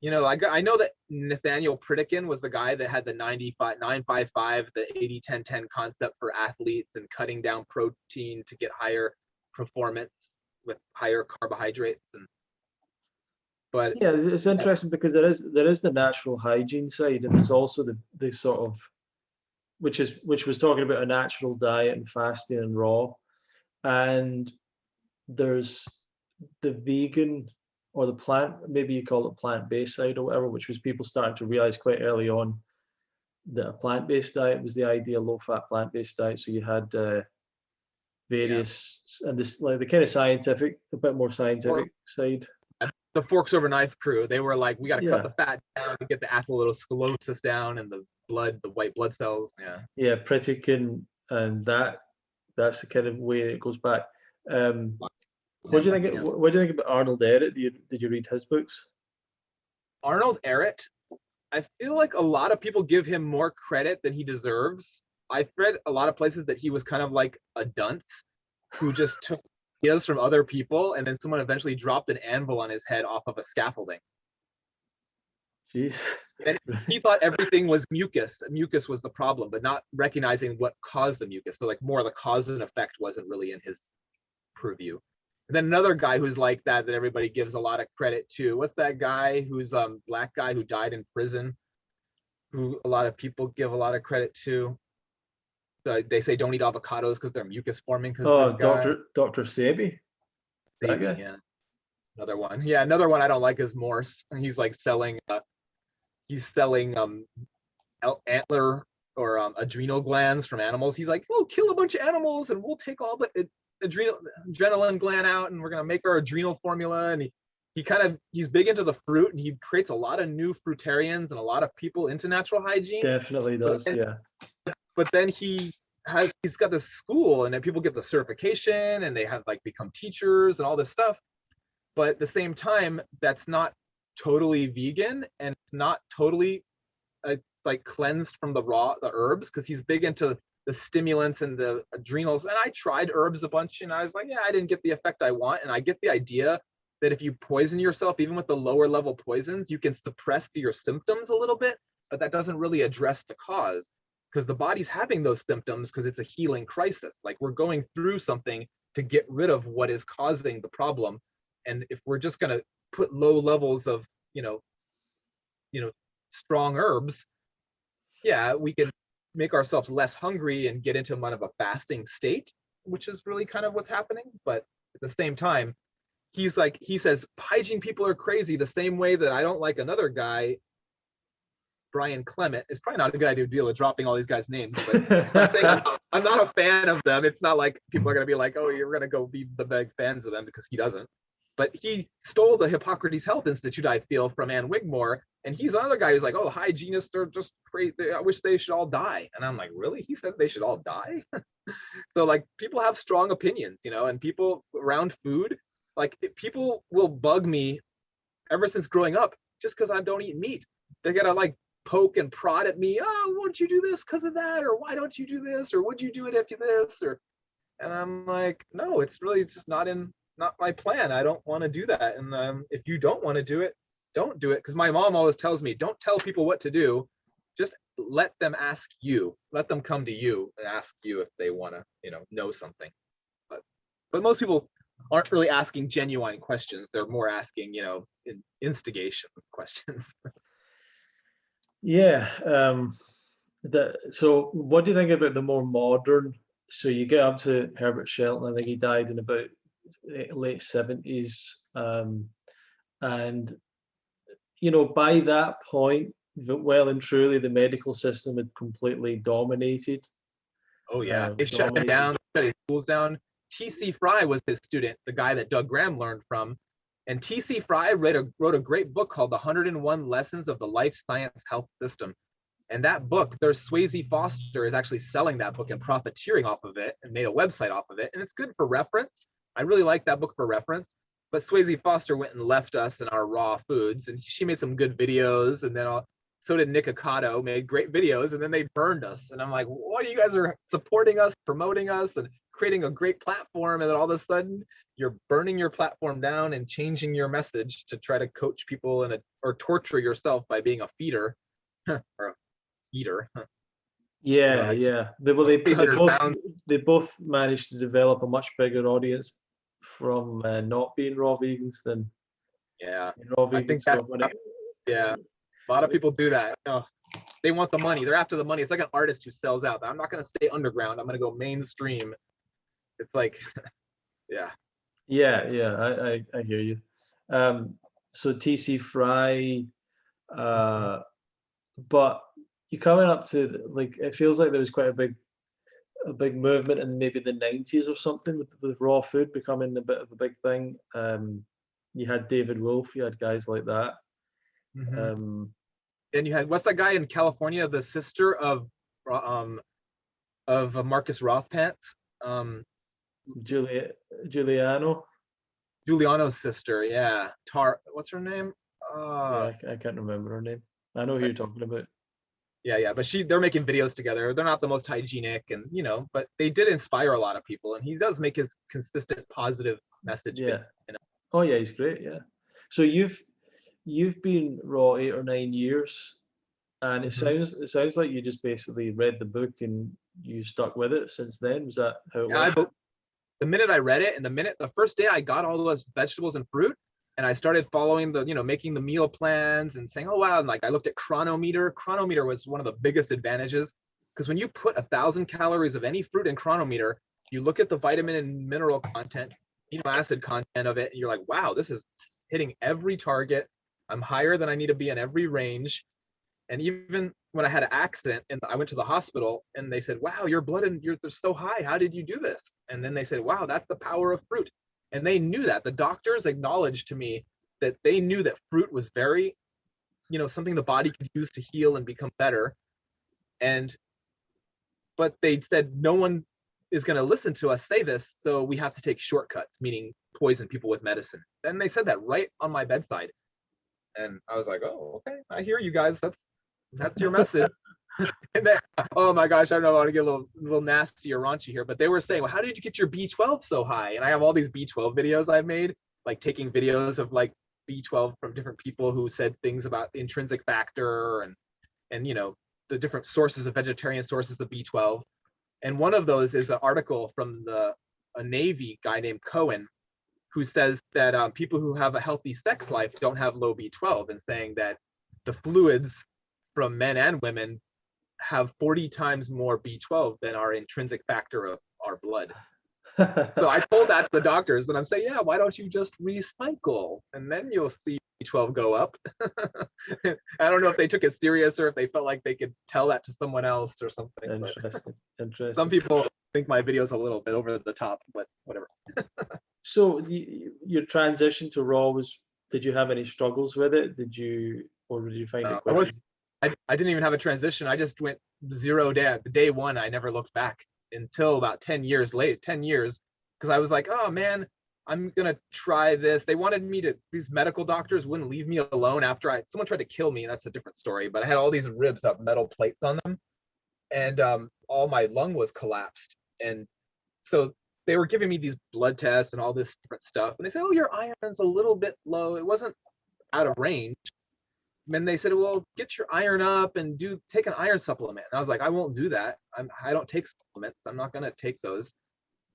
I know that Nathaniel Pritikin was the guy that had the 955, the 80-10-10 concept for athletes and cutting down protein to get higher performance with higher carbohydrates. But yeah, it's interesting because there is the natural hygiene side, and there's also the sort of, which was talking about a natural diet and fasting and raw, and there's the vegan or the plant, maybe you call it plant-based side or whatever, which was people starting to realize quite early on that a plant-based diet was the ideal low-fat plant-based diet. So you had various, and this, like, the kind of scientific, a bit more scientific side. The Forks Over Knife crew, they were like, we got to cut the fat down to get the atherosclerosis down and the white blood cells. Yeah, Pritikin, and that's the kind of way it goes back. What do you think about Arnold Ehret? Did you read his books? Arnold Ehret, I feel like a lot of people give him more credit than he deserves. I've read a lot of places that he was kind of like a dunce who just took ideas from other people, and then someone eventually dropped an anvil on his head off of a scaffolding. Jeez. And he thought everything was mucus. Mucus was the problem, but not recognizing what caused the mucus. So, like, more the cause and effect wasn't really in his purview. And then another guy who's like that everybody gives a lot of credit to. What's that guy who's black guy who died in prison? who a lot of people give a lot of credit to. They say don't eat avocados because they're mucus forming. Because Oh, this guy, Dr. Sebi, that Davey, guy. yeah, another one. Yeah, another one I don't like is Morse. He's like selling, antler or adrenal glands from animals. He's like, we'll kill a bunch of animals and we'll take all the adrenaline gland out and we're gonna make our adrenal formula. And he's big into the fruit, and he creates a lot of new fruitarians and a lot of people into natural hygiene. Definitely does, yeah. But then he's got this school, and then people get the certification and they have like become teachers and all this stuff. But at the same time, that's not totally vegan, and it's not totally like cleansed from the herbs, because he's big into the stimulants and the adrenals. And I tried herbs a bunch, and I was like, yeah, I didn't get the effect I want. And I get the idea that if you poison yourself, even with the lower level poisons, you can suppress your symptoms a little bit, but that doesn't really address the cause, because the body's having those symptoms because it's a healing crisis. Like, we're going through something to get rid of what is causing the problem. And if we're just going to put low levels of, strong herbs, yeah, we can make ourselves less hungry and get into more of a fasting state, which is really kind of what's happening. But at the same time, he says hygiene people are crazy, the same way that I don't like another guy, Brian Clement. It's probably not a good idea to deal with dropping all these guys' names, but I'm not a fan of them. It's not like people are going to be like, oh, you're going to go be the big fans of them, because he doesn't. But he stole the Hippocrates Health Institute, I feel, from Ann Wigmore. And he's another guy who's like, oh, hygienists are just crazy. I wish they should all die. And I'm like, really? He said they should all die? So like, people have strong opinions, and people around food, like, people will bug me ever since growing up just because I don't eat meat. They're going to like poke and prod at me. Oh, won't you do this because of that? Or why don't you do this? Or would you do it if you this? And I'm like, no, it's really just not my plan. I don't want to do that. And if you don't want to do it, don't do it. Because my mom always tells me, don't tell people what to do. Just let them ask you. Let them come to you and ask you if they want to, know something. But most people aren't really asking genuine questions. They're more asking, instigation questions. Yeah. So what do you think about the more modern? So you get up to Herbert Shelton. I think he died in about late 70s. And by that point, well and truly, the medical system had completely dominated. Oh yeah, they shut him down, shut his schools down. T.C. Fry was his student, the guy that Doug Graham learned from. And T.C. Fry wrote a great book called The 101 Lessons of the Life Science Health System. And that book, there's Swayze Foster is actually selling that book and profiteering off of it, and made a website off of it. And it's good for reference. I really like that book for reference. But Swayze Foster went and left us in our raw foods, and she made some good videos. And then so did Nick Ocado, made great videos, and then they burned us. And I'm like, what, you guys are supporting us, promoting us, and creating a great platform, and then all of a sudden you're burning your platform down and changing your message to try to coach people or torture yourself by being a feeder or a eater. Yeah. They both managed to develop a much bigger audience from not being raw vegans than raw vegans. I think a lot of people do that. They want the money. They're after the money. It's like an artist who sells out. I'm not going to stay underground. I'm going to go mainstream. It's like, yeah. I hear you. So TC Fry, but you're coming up to, like, it feels like there was quite a big movement in maybe the 90s or something with raw food becoming a bit of a big thing. You had David Wolf, you had guys like that. Mm-hmm. And you had, what's that guy in California, the sister of Marcus Rothpants? Giuliano's sister, yeah. What's her name? I can't remember her name. I know who you're talking about. Yeah, but they're making videos together. They're not the most hygienic, and but they did inspire a lot of people, and he does make his consistent positive message. Yeah. Oh yeah, he's great. Yeah. So you've been raw 8 or 9 years, and it sounds like you just basically read the book and you stuck with it since then. Was that how it went? The minute I read it, and the first day I got all those vegetables and fruit, And I started following the, making the meal plans and saying, oh, wow. And like, I looked at chronometer. Chronometer was one of the biggest advantages, because when you put 1,000 calories of any fruit in chronometer, you look at the vitamin and mineral content, amino acid content of it, and you're like, wow, this is hitting every target. I'm higher than I need to be in every range. And even when I had an accident and I went to the hospital, and they said, wow, your blood and they're so high. How did you do this? And then they said, wow, that's the power of fruit. And they knew that. The doctors acknowledged to me that they knew that fruit was very, something the body could use to heal and become better. But they said, no one is going to listen to us say this, so we have to take shortcuts, meaning poison people with medicine. And they said that right on my bedside. And I was like, oh, okay, I hear you guys. That's your message. And then, oh my gosh, I don't know, I want to get a little nasty or raunchy here, but they were saying, well, how did you get your B12 so high? And I have all these B12 videos I've made, like taking videos of like B12 from different people who said things about the intrinsic factor and the different sources of vegetarian sources of B12. And one of those is an article from a Navy guy named Cohen, who says that people who have a healthy sex life don't have low B12, and saying that the fluids from men and women have 40 times more B12 than our intrinsic factor of our blood. So I told that to the doctors, and I'm saying, yeah, why don't you just recycle? And then you'll see B12 go up. I don't know if they took it serious or if they felt like they could tell that to someone else or something. Interesting. Some people think my video's a little bit over the top, but whatever. So your transition to raw did you have any struggles with it? Or did you find it quick? I didn't even have a transition. I just went 0 day. Day one, I never looked back until about 10 years, because I was like, oh man, I'm gonna try this. They wanted me to, these medical doctors wouldn't leave me alone after someone tried to kill me. That's a different story, but I had all these ribs up, metal plates on them, and all my lung was collapsed. And so they were giving me these blood tests and all this different stuff, and they said, oh, your iron's a little bit low. It wasn't out of range. And they said, well, get your iron up and take an iron supplement. And I was like, I won't do that. I don't take supplements. I'm not going to take those.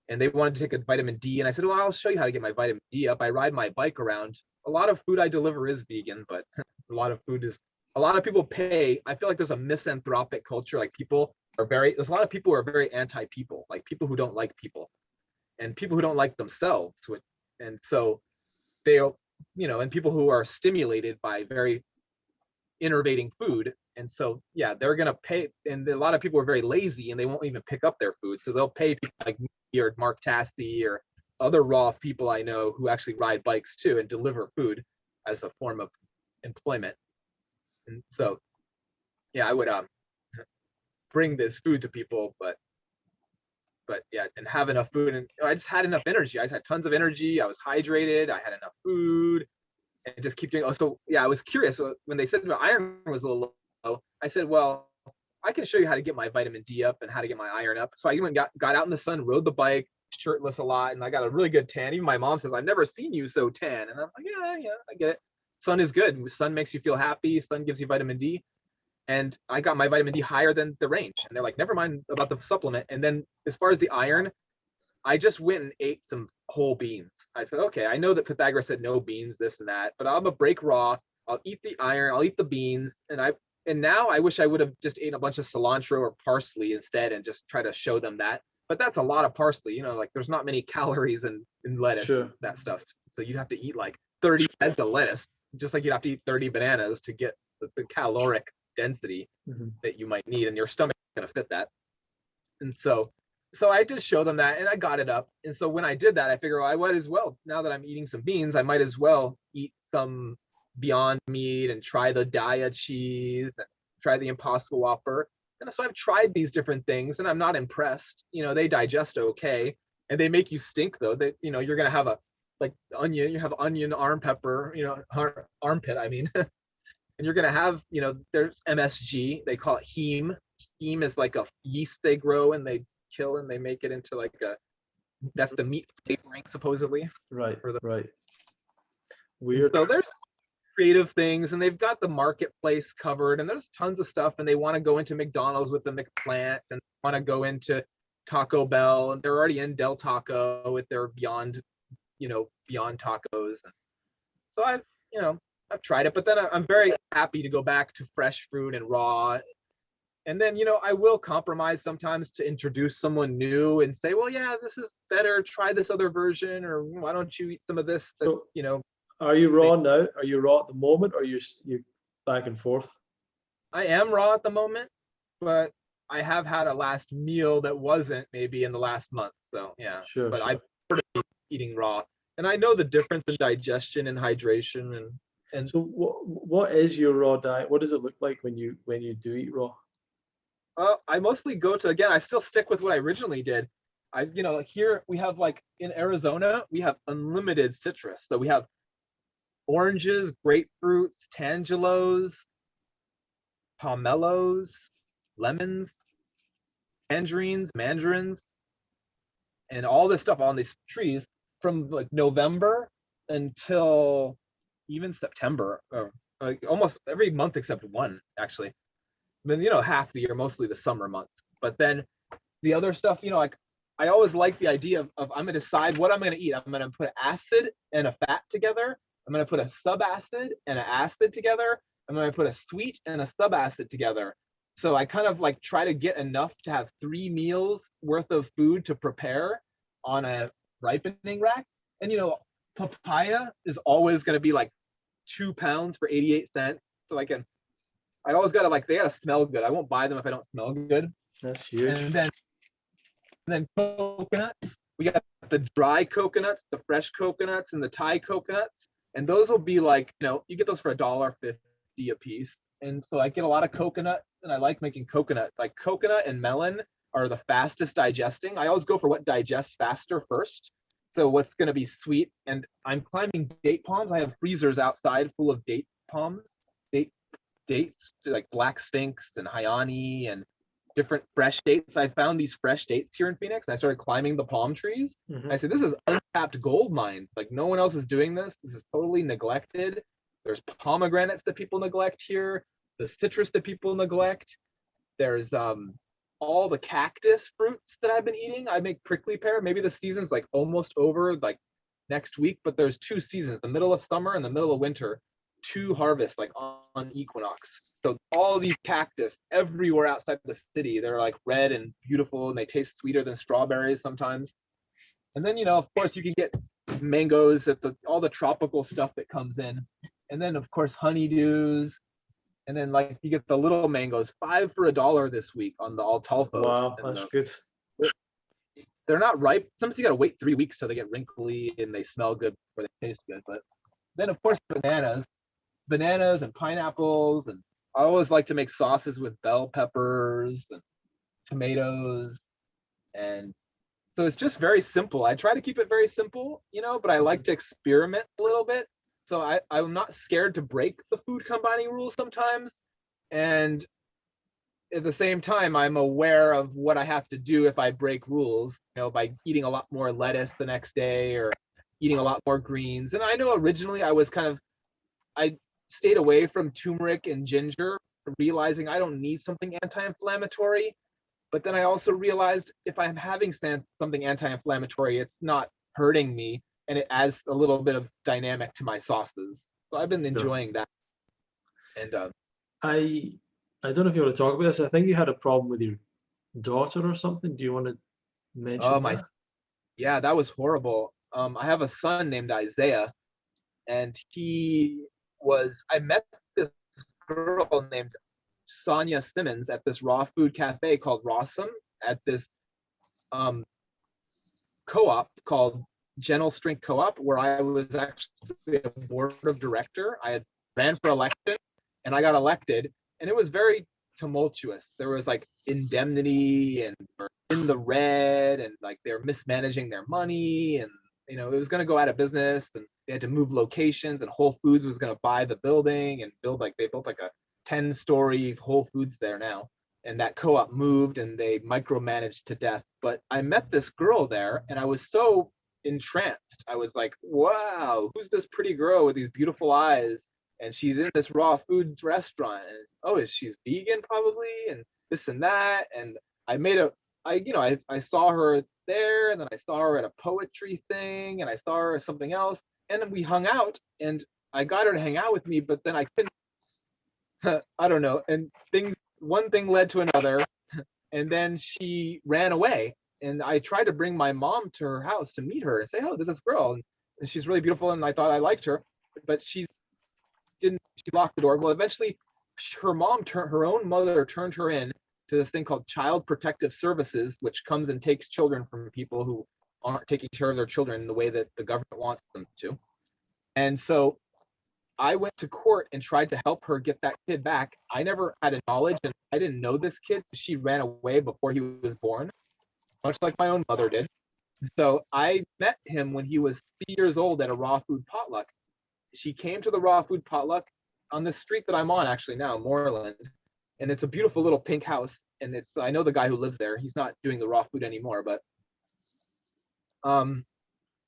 And they wanted to take a vitamin D. And I said, well, I'll show you how to get my vitamin D up. I ride my bike around. A lot of food I deliver is vegan, but a lot of people pay. I feel like there's a misanthropic culture. Like there's a lot of people who are very anti-people, like people who don't like people and people who don't like themselves. And so and people who are stimulated by very innervating food. And so, yeah, they're going to pay. And a lot of people are very lazy and they won't even pick up their food. So they'll pay people like me or Mark Tassi or other raw people I know who actually ride bikes too and deliver food as a form of employment. And so, yeah, I would bring this food to people, but yeah, and have enough food. And I just had enough energy. I just had tons of energy. I was hydrated. I had enough food. And just keep doing. Oh, so yeah, I was curious. So when they said my iron was a little low, I said, well, I can show you how to get my vitamin D up and how to get my iron up. So I even got out in the sun, rode the bike, shirtless a lot, and I got a really good tan. Even my mom says, I've never seen you so tan. And I'm like, yeah, I get it. Sun is good. Sun makes you feel happy. Sun gives you vitamin D. And I got my vitamin D higher than the range. And they're like, never mind about the supplement. And then as far as the iron, I just went and ate some whole beans. I said, okay, I know that Pythagoreans said no beans, this and that, but I'm gonna break raw. I'll eat the iron, I'll eat the beans. And now I wish I would have just eaten a bunch of cilantro or parsley instead and just try to show them that. But that's a lot of parsley, like there's not many calories in lettuce, sure, that stuff. So you'd have to eat like 30 heads of lettuce, just like you'd have to eat 30 bananas to get the caloric density that you might need, and your stomach's gonna fit that. And so I just show them that, and I got it up. And so when I did that, I figured, well, I might as well, now that I'm eating some beans, I might as well eat some Beyond Meat and try the Daiya cheese and try the Impossible Whopper. And so I've tried these different things, and I'm not impressed. They digest okay, and they make you stink though. That you're gonna have onion, you have onion, arm pepper, armpit, I mean. And you're gonna have, there's MSG, they call it heme. Heme is like a yeast they grow and they kill, and they make it into that's the meat flavoring supposedly. Right. Weird. So there's creative things, and they've got the marketplace covered, and there's tons of stuff, and they want to go into McDonald's with the McPlant, and want to go into Taco Bell, and they're already in Del Taco with their Beyond Tacos. And So I've tried it, but then I'm very happy to go back to fresh fruit and raw. And then, I will compromise sometimes to introduce someone new and say, well, yeah, this is better. Try this other version, or why don't you eat some of this? That, So are you raw now? Are you raw at the moment, or you back and forth? I am raw at the moment, but I have had a last meal that wasn't maybe in the last month. So yeah, Sure, but sure. I prefer to be eating raw, and I know the difference in digestion and hydration and So what is your raw diet? What does it look like when you do eat raw? I mostly go to, again, I still stick with what I originally did. Here we have, like, in Arizona, we have unlimited citrus. So we have oranges, grapefruits, tangelos, pomelos, lemons, tangerines, mandarins, and all this stuff on these trees from like November until even September, or like almost every month except one, actually. Then, half the year, mostly the summer months. But then the other stuff, like, I always like the idea of I'm gonna decide what I'm gonna eat. I'm gonna put acid and a fat together. I'm gonna put a subacid and an acid together. I'm gonna put a sweet and a subacid together. So I kind of like try to get enough to have 3 meals worth of food to prepare on a ripening rack. And papaya is always gonna be like 2 pounds for 88 cents. So I always gotta, like, they gotta smell good. I won't buy them if I don't smell good. That's huge. And then coconuts. We got the dry coconuts, the fresh coconuts, and the Thai coconuts. And those will be like, you get those for $1.50 a piece. And so I get a lot of coconuts, and I like making coconut. Like, coconut and melon are the fastest digesting. I always go for what digests faster first. So what's going to be sweet. And I'm climbing date palms. I have freezers outside full of date palms, dates, like Black Sphinx and Hyani and different fresh dates. I found these fresh dates here in Phoenix, and I started climbing the palm trees. Mm-hmm. I said, this is untapped gold mine. Like, no one else is doing this. This is totally neglected. There's pomegranates that people neglect here, the citrus that people neglect. There's all the cactus fruits that I've been eating. I make prickly pear. Maybe the season's like almost over, like next week, but there's 2 seasons, the middle of summer and the middle of winter. 2 harvests, like, on equinox. So all these cactus everywhere outside the city, they're like red and beautiful, and they taste sweeter than strawberries sometimes. And then, of course, you can get mangoes at all the tropical stuff that comes in. And then, of course, honeydews. And then, like, you get the little mangoes, 5 for $1 this week on the altalfos. Wow, that's good. They're not ripe. Sometimes you got to wait 3 weeks till they get wrinkly and they smell good before they taste good. But then, of course, bananas and pineapples, and I always like to make sauces with bell peppers and tomatoes. And so it's just very simple. I try to keep it very simple, but I like to experiment a little bit. So I'm not scared to break the food combining rules sometimes. And at the same time, I'm aware of what I have to do if I break rules, by eating a lot more lettuce the next day or eating a lot more greens. And I know originally I stayed away from turmeric and ginger, realizing I don't need something anti-inflammatory. But then I also realized if I'm having something anti-inflammatory, it's not hurting me, and it adds a little bit of dynamic to my sauces. So I've been enjoying that. And I don't know if you want to talk about this. I think you had a problem with your daughter or something. Do you want to mention that? Yeah, that was horrible. I have a son named Isaiah, and I met this girl named Sonia Simmons at this raw food cafe called Rawsome, at this co-op called Gentle Strength Co-op, where I was actually a board of director. I had ran for election, and I got elected, and it was very tumultuous. There was like indemnity, and in the red, and like they're mismanaging their money, and it was going to go out of business, and they had to move locations, and Whole Foods was going to buy the building and they built like a 10-story Whole Foods there now. And that co-op moved, and they micromanaged to death. But I met this girl there, and I was so entranced. I was like, wow, who's this pretty girl with these beautiful eyes? And she's in this raw food restaurant. And she's vegan probably, and this and that. And I saw her there, and then I saw her at a poetry thing, and I saw her at something else. And then we hung out, and I got her to hang out with me, but then I couldn't. I don't know. And one thing led to another, and then she ran away. And I tried to bring my mom to her house to meet her and say, "Oh, there's this girl, and she's really beautiful, and I thought I liked her," but she locked the door. Well, eventually, her own mother turned her in to this thing called Child Protective Services, which comes and takes children from people who aren't taking care of their children in the way that the government wants them to. And so I went to court and tried to help her get that kid back. I never had a knowledge, and I didn't know this kid. She ran away before he was born, much like my own mother did. So I met him when he was 3 years old at a raw food potluck. She came to the raw food potluck on the street that I'm on actually now, Moreland. And it's a beautiful little pink house. And I know the guy who lives there. He's not doing the raw food anymore, but and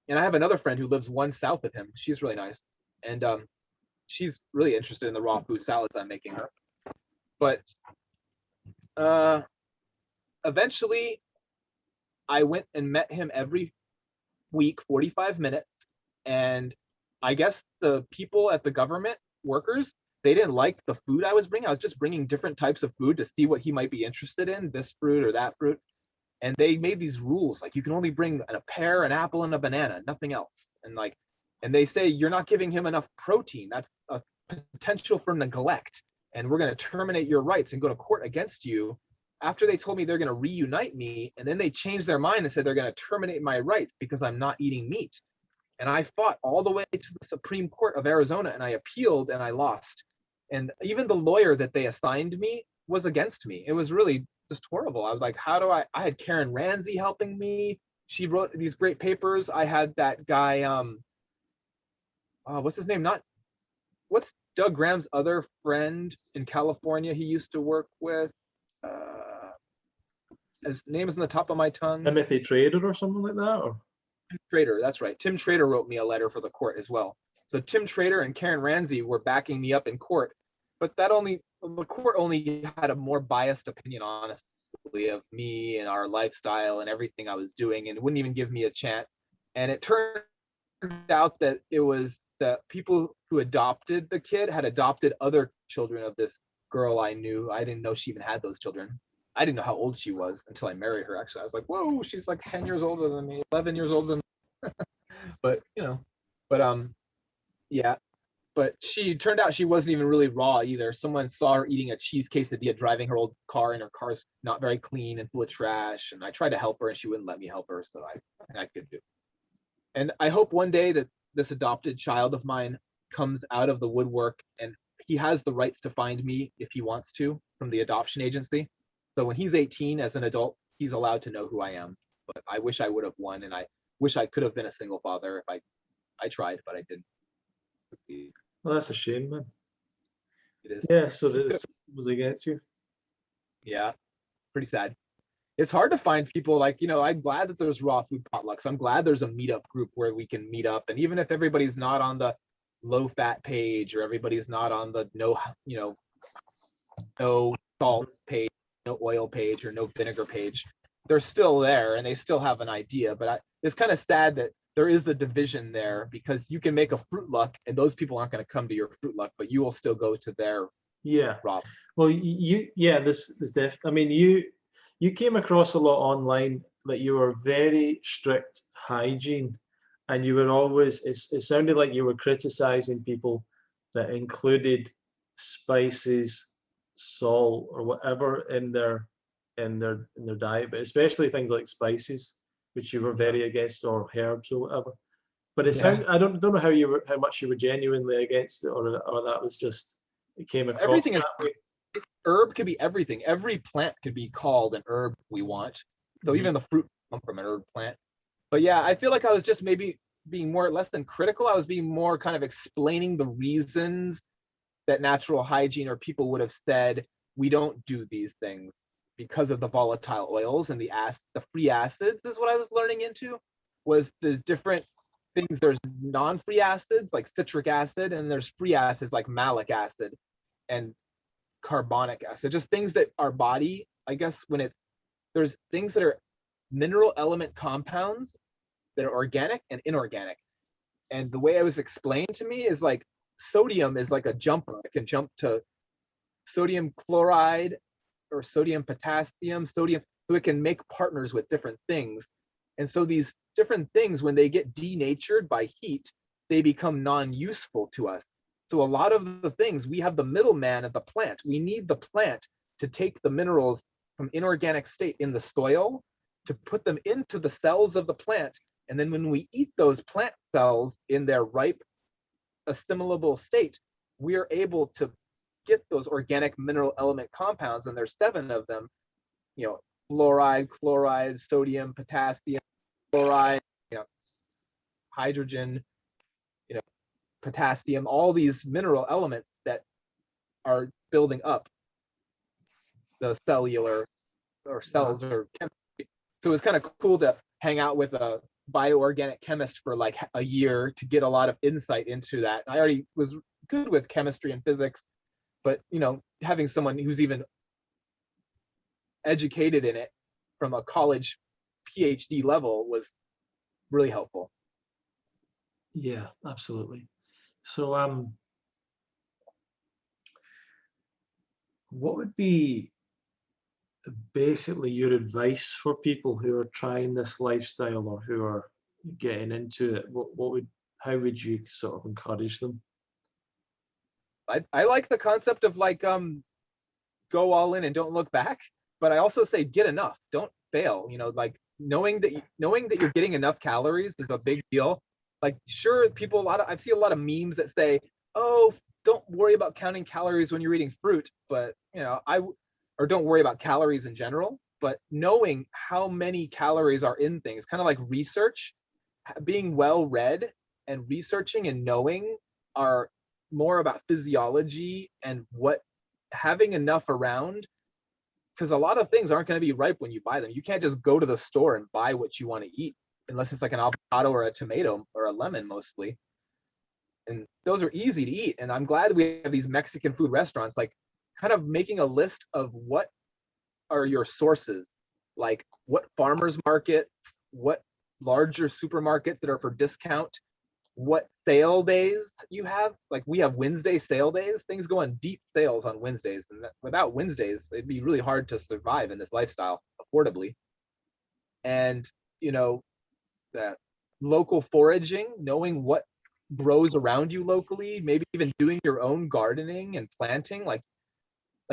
I have another friend who lives one south of him. She's really nice. And she's really interested in the raw food salads I'm making her. But eventually I went and met him every week, 45 minutes. And I guess the people at the government workers, they didn't like the food I was bringing. I was just bringing different types of food to see what he might be interested in, this fruit or that fruit. And they made these rules, like you can only bring a pear, an apple, and a banana, nothing else. And they say you're not giving him enough protein. That's a potential for neglect. And we're going to terminate your rights and go to court against you. After they told me they're going to reunite me, and then they changed their mind and said they're going to terminate my rights because I'm not eating meat. And I fought all the way to the Supreme Court of Arizona, and I appealed and I lost. And even the lawyer that they assigned me was against me. It was really just horrible. I was like, how do I had Karen Ramsey helping me. She wrote these great papers. I had that guy, what's his name? What's Doug Graham's other friend in California he used to work with? His name is on the top of my tongue. Timothy Trader or something like that? Or Tim Trader, that's right. Tim Trader wrote me a letter for the court as well. So Tim Trader and Karen Ramsey were backing me up in court, but the court only had a more biased opinion, honestly, of me and our lifestyle and everything I was doing, and wouldn't even give me a chance. And it turned out that it was the people who adopted the kid had adopted other children of this girl I knew. I didn't know she even had those children. I didn't know how old she was until I married her. Actually, I was like, whoa, she's like 10 years older than me, 11 years older than me. But yeah. But she turned out she wasn't even really raw either. Someone saw her eating a cheese quesadilla, driving her old car, and her car's not very clean and full of trash. And I tried to help her, and she wouldn't let me help her. So I could do. And I hope one day that this adopted child of mine comes out of the woodwork, and he has the rights to find me if he wants to from the adoption agency. So when he's 18 as an adult, he's allowed to know who I am. But I wish I would have won, and I wish I could have been a single father if I tried, but I didn't succeed. well, that's a shame, man. It is. Yeah, so this was against you. Yeah, pretty sad. It's hard to find people like, I'm glad that there's raw food potlucks. I'm glad there's a meetup group where we can meet up. And even if everybody's not on the low fat page, or everybody's not on the no salt page, no oil page, or no vinegar page, they're still there and they still have an idea. But it's kind of sad that there is the division there, because you can make a fruit luck and those people aren't going to come to your fruit luck, but you will still go to their raw. Well, I mean, you came across a lot online that you were very strict hygiene, and you were always, it sounded like you were criticizing people that included spices, salt, or whatever in their diet, but especially things like spices, which you were very against, or herbs or whatever. But it sounded, I don't know how much you were genuinely against it, or that was just, it came across everything that way. Herb could be everything. Every plant could be called an herb we want. So even the fruit come from an herb plant. But yeah, I feel like I was just maybe being less than critical. I was being more kind of explaining the reasons that natural hygiene, or people would have said, we don't do these things because of the volatile oils and the free acids is what I was learning into, was the different things. There's non-free acids like citric acid, and there's free acids like malic acid and carbonic acid, just things that our body, I guess, there's things that are mineral element compounds that are organic and inorganic. And the way it was explained to me is like, sodium is like a jumper. It can jump to sodium chloride or sodium potassium, sodium, so it can make partners with different things. And so these different things, when they get denatured by heat, they become non-useful to us. So a lot of the things, we have the middleman of the plant. We need the plant to take the minerals from inorganic state in the soil, to put them into the cells of the plant. And then when we eat those plant cells in their ripe, assimilable state, we are able to get those organic mineral element compounds, and there's 7 of them, you know, fluoride, chloride, sodium, potassium, chloride, you know, hydrogen, you know, potassium, all these mineral elements that are building up the cellular or cells or chemistry. So it was kind of cool to hang out with a bioorganic chemist for like a year to get a lot of insight into that. I already was good with chemistry and physics, but you know, having someone who's even educated in it from a college PhD level was really helpful. Yeah, absolutely. So what would be basically your advice for people who are trying this lifestyle or who are getting into it? How would you sort of encourage them? I like the concept of like go all in and don't look back, but I also say get enough, don't fail. You know, like knowing that you're getting enough calories is a big deal. Like sure, people I see a lot of memes that say, oh, don't worry about counting calories when you're eating fruit, but you know, or don't worry about calories in general, but knowing how many calories are in things, kind of like research, being well read and researching and knowing are more about physiology and what having enough around, because a lot of things aren't going to be ripe when you buy them. You can't just go to the store and buy what you want to eat unless it's like an avocado or a tomato or a lemon mostly. And those are easy to eat. And I'm glad we have these Mexican food restaurants, like kind of making a list of what are your sources, like what farmers markets, what larger supermarkets that are for discount, what sale days you have. Like we have Wednesday sale days, things go on deep sales on Wednesdays, and without Wednesdays it'd be really hard to survive in this lifestyle affordably. And you know, that local foraging, knowing what grows around you locally, maybe even doing your own gardening and planting, like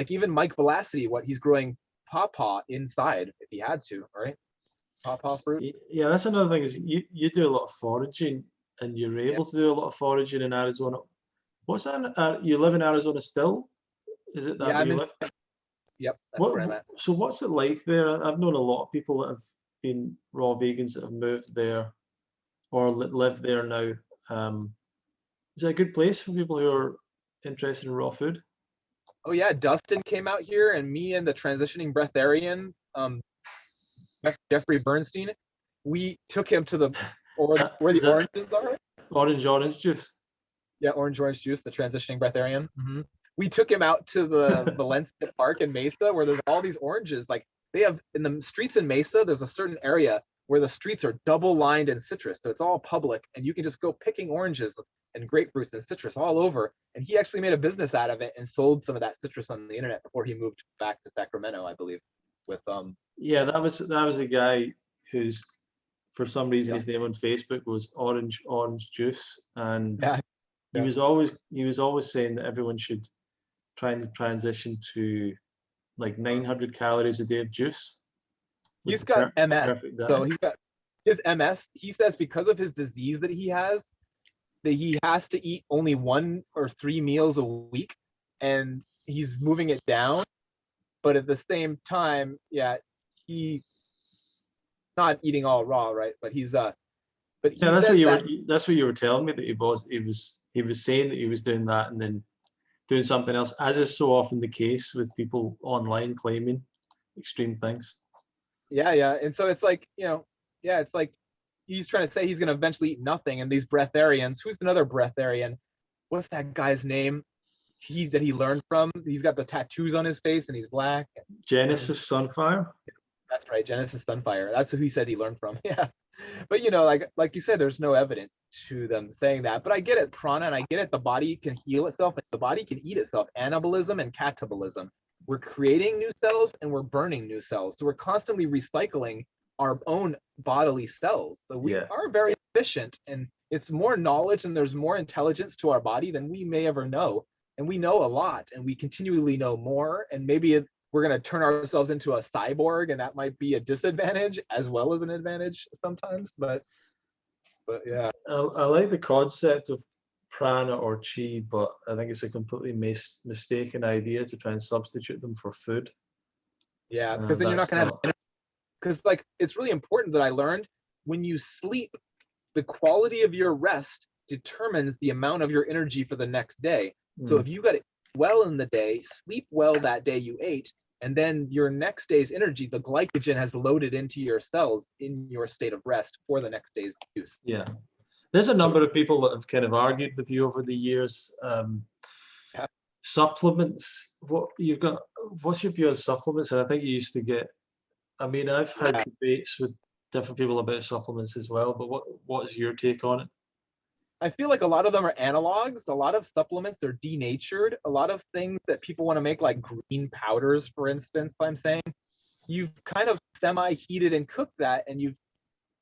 even Mike Velocity, what he's growing pawpaw inside if he had to, right? Pawpaw fruit. Yeah, that's another thing is you do a lot of foraging, and you're able to do a lot of foraging in Arizona. What's that? You live in Arizona still? Is it that Yeah, where you live? Yep, that's where I'm at. So what's it like there? I've known a lot of people that have been raw vegans that have moved there or live there now. Is it a good place for people who are interested in raw food? Oh yeah, Dustin came out here, and me and the transitioning breatharian, Jeffrey Bernstein, we took him to where the oranges are. Orange juice. Yeah, orange juice, the transitioning breatharian. Mm-hmm. We took him out to the Valencia Park in Mesa, where there's all these oranges. Like they have in the streets in Mesa, there's a certain area where the streets are double lined in citrus, so it's all public, and you can just go picking oranges and grapefruits and citrus all over. And he actually made a business out of it and sold some of that citrus on the internet before he moved back to Sacramento, I believe. With Yeah, that was a guy who's, for some reason, his name on Facebook was Orange Juice, and he was always saying that everyone should try and transition to like 900 calories a day of juice. He's got MS, so he's got his MS. He says because of his disease that he has, that he has to eat only 1 or 3 meals a week, and he's moving it down. But at the same time, yeah, he's not eating all raw, right? But he's but he that's what you were telling me, that he was saying that he was doing that and then doing something else, as is so often the case with people online claiming extreme things. Yeah. And so it's like, you know, yeah, it's like he's trying to say he's going to eventually eat nothing. And these breatharians, who's another breatharian? What's that guy's name? That he learned from? He's got the tattoos on his face and he's black. Genesis Sunfire? That's right, Genesis Sunfire. That's who he said he learned from. Yeah. But like you said, there's no evidence to them saying that. But I get it, prana, and I get it. The body can heal itself, and the body can eat itself. Anabolism and catabolism. We're creating new cells and we're burning new cells. So we're constantly recycling our own bodily cells. So we are very efficient, and it's more knowledge and there's more intelligence to our body than we may ever know. And we know a lot, and we continually know more. And maybe we're going to turn ourselves into a cyborg, and that might be a disadvantage as well as an advantage sometimes. But yeah, I like the concept of prana or chi, but I think it's a completely mistaken idea to try and substitute them for food. Yeah, because then you're not going to have, because like it's really important that I learned when you sleep, the quality of your rest determines the amount of your energy for the next day. So if you got it well in the day, sleep well that day you ate, and then your next day's energy, the glycogen has loaded into your cells in your state of rest for the next day's use. Yeah. There's a number of people that have kind of argued with you over the years. Supplements, what's your view on supplements? And I think you used to get, I mean, I've had debates with different people about supplements as well, but what is your take on it? I feel like a lot of them are analogs. A lot of supplements are denatured. A lot of things that people want to make, like green powders, for instance, I'm saying, you've kind of semi-heated and cooked that, and you've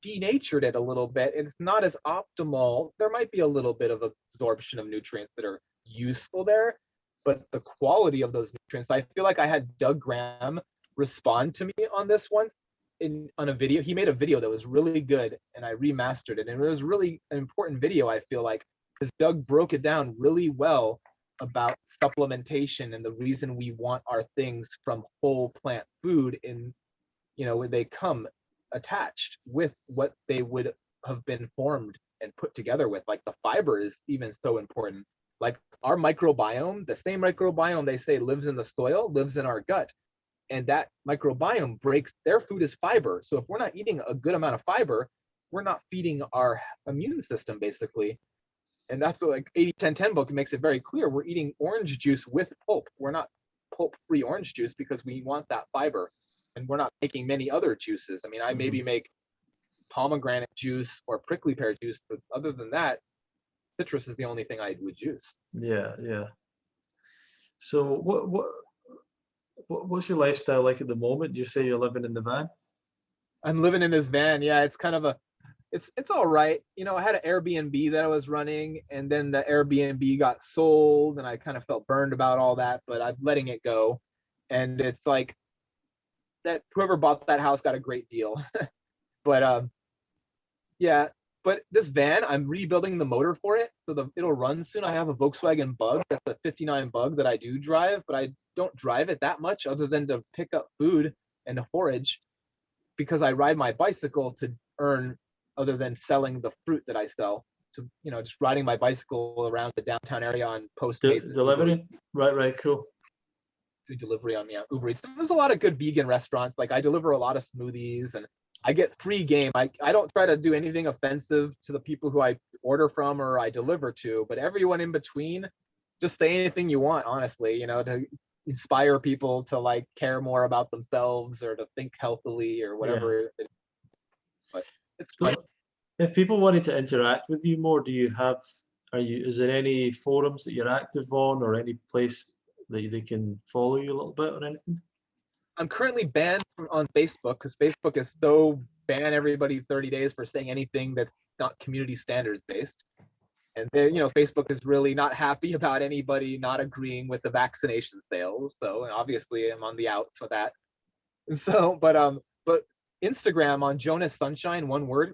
denatured it a little bit. It's not as optimal. There might be a little bit of absorption of nutrients that are useful there, but the quality of those nutrients, I feel like I had Doug Graham respond to me on this once on a video. He made a video that was really good, and I remastered it, and it was really an important video, I feel like, because Doug broke it down really well about supplementation and the reason we want our things from whole plant food, in when they come attached with what they would have been formed and put together with. Like the fiber is even so important. Like our microbiome, the same microbiome they say lives in the soil, lives in our gut. And that microbiome breaks, their food is fiber. So if we're not eating a good amount of fiber, we're not feeding our immune system, basically. And that's what, like 80-10-10 book makes it very clear. We're eating orange juice with pulp. We're not pulp-free orange juice because we want that fiber. And we're not making many other juices. I mean, I maybe make pomegranate juice or prickly pear juice, but other than that, citrus is the only thing I would use. Yeah. So what's your lifestyle like at the moment? You say you're living in the van? I'm living in this van. Yeah, it's kind of it's all right. I had an Airbnb that I was running, and then the Airbnb got sold, and I kind of felt burned about all that, but I'm letting it go. And it's like that whoever bought that house got a great deal. But yeah, but this van, I'm rebuilding the motor for it, so it'll run soon. I have a Volkswagen Bug. That's a 59 Bug that I do drive, but I don't drive it that much other than to pick up food and to forage, because I ride my bicycle to earn, other than selling the fruit that I sell. To just riding my bicycle around the downtown area on Postmates. Delivery? Right, cool. Food delivery on Uber Eats. There's a lot of good vegan restaurants. Like I deliver a lot of smoothies, and I get free game. I don't try to do anything offensive to the people who I order from or I deliver to, but everyone in between, just say anything you want, honestly, to inspire people to like care more about themselves or to think healthily or whatever. Yeah. But it's fun. If people wanted to interact with you more, is there any forums that you're active on, or any place that they can follow you a little bit or anything? I'm currently banned on Facebook because Facebook is so ban everybody 30 days for saying anything that's not community standards based. And Facebook is really not happy about anybody not agreeing with the vaccination sales. So obviously I'm on the outs with that. So, but Instagram on Jonas Sunshine, one word,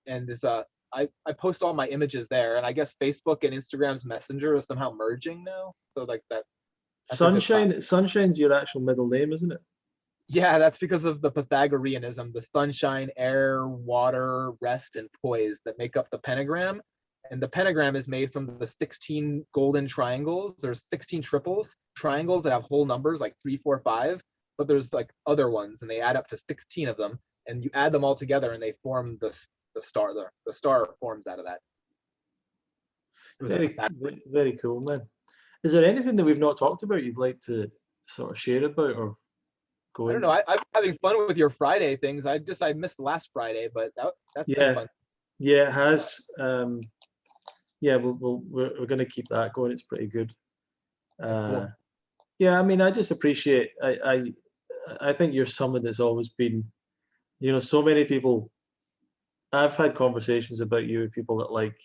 and is I post all my images there, and I guess Facebook and Instagram's Messenger is somehow merging now. So like that. Sunshine's your actual middle name, isn't it? Yeah, that's because of the Pythagoreanism, the sunshine, air, water, rest, and poise that make up the pentagram. And the pentagram is made from the 16 golden triangles. There's 16 triples, triangles that have whole numbers like 3, 4, 5, but there's like other ones, and they add up to 16 of them. And you add them all together, and they form the star. The star forms out of that. Very cool, man. Is there anything that we've not talked about you'd like to sort of share about, or I don't know. I'm having fun with your Friday things. I missed last Friday, but that's been fun. Yeah, it has. Yeah, we're going to keep that going. It's pretty good. That's cool. Yeah, I mean, I just appreciate. I think you're someone that's always been, so many people. I've had conversations about you with people that like,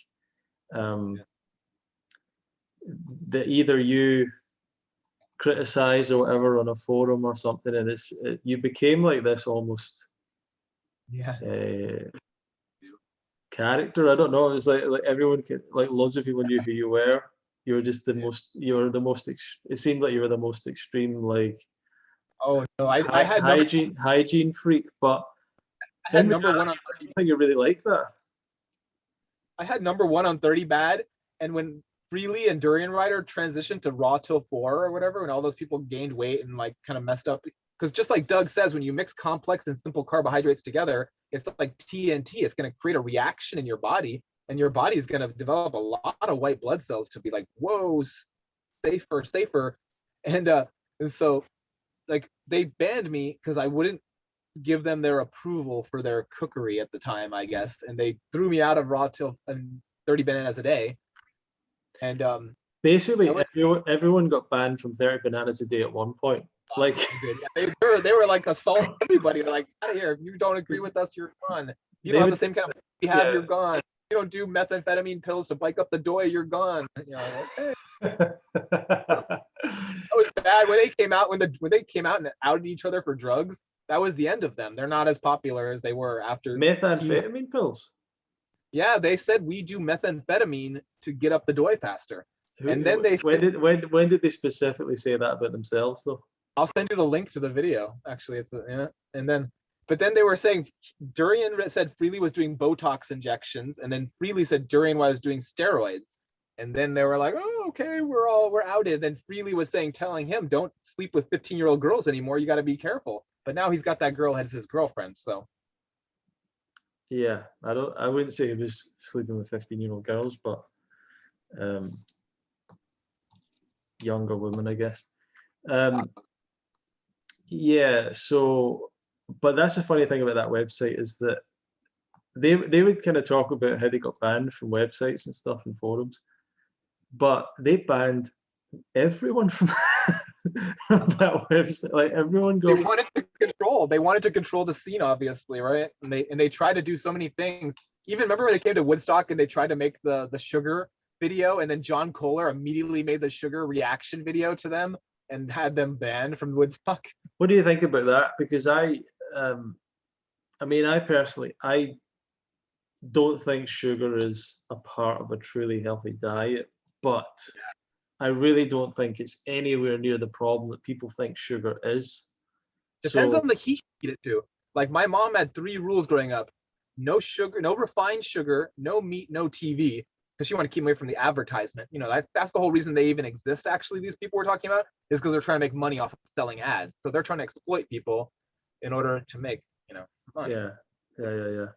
that either you criticize or whatever on a forum or something, and you became like this almost character. I don't know. It's like everyone like loads of people knew who you were. You were just it seemed like you were the most extreme, like, oh no, I had hygiene freak, but I had number one on 30. I think you really like that. I had number one on 30 bad, and when Freely and Durian Rider transitioned to Raw till 4 or whatever, when all those people gained weight and like kind of messed up, because just like Doug says, when you mix complex and simple carbohydrates together, it's like TNT. It's going to create a reaction in your body, and your body is going to develop a lot of white blood cells to be like, whoa, safer. And so like they banned me because I wouldn't give them their approval for their cookery at the time, I guess, and they threw me out of Raw till 30 bananas a day. And basically everyone got banned from 30 bananas a day at one point. Like they were like assaulting everybody. They're like, out of here! If you don't agree with us, you're gone. You don't have the same kind of we have, you're gone. You don't do methamphetamine pills to bike up the doy, you're gone. Like, hey. That was bad when they came out and outed each other for drugs. That was the end of them. They're not as popular as they were after methamphetamine pills. Yeah, they said we do methamphetamine to get up the doy faster. And then they when did they specifically say that about themselves though? I'll send you the link to the video. Actually, but then they were saying Durian said Freely was doing Botox injections, and then Freely said Durian was doing steroids. And then they were like, oh, okay, we're outed. Then Freely was telling him, don't sleep with 15-year-old girls anymore. You got to be careful. But now he's got that girl as his girlfriend. So yeah, I wouldn't say he was sleeping with 15-year-old girls, but younger women, I guess. Yeah, so but that's the funny thing about that website is that they would kind of talk about how they got banned from websites and stuff and forums, but they banned everyone from that website. Like everyone they wanted to control the scene, obviously, right? And they tried to do so many things. Even remember when they came to Woodstock and they tried to make the sugar video, and then John Kohler immediately made the sugar reaction video to them and had them banned from Woodstock. What do you think about that? Because I mean, I personally, I don't think sugar is a part of a truly healthy diet, but I really don't think it's anywhere near the problem that people think sugar is. Depends on the heat you eat it to. Like my mom had 3 rules growing up: no sugar, no refined sugar, no meat, no TV. Because she wanted to keep away from the advertisement. That's the whole reason they even exist. Actually, these people we're talking about is because they're trying to make money off of selling ads. So they're trying to exploit people in order to make money. Yeah.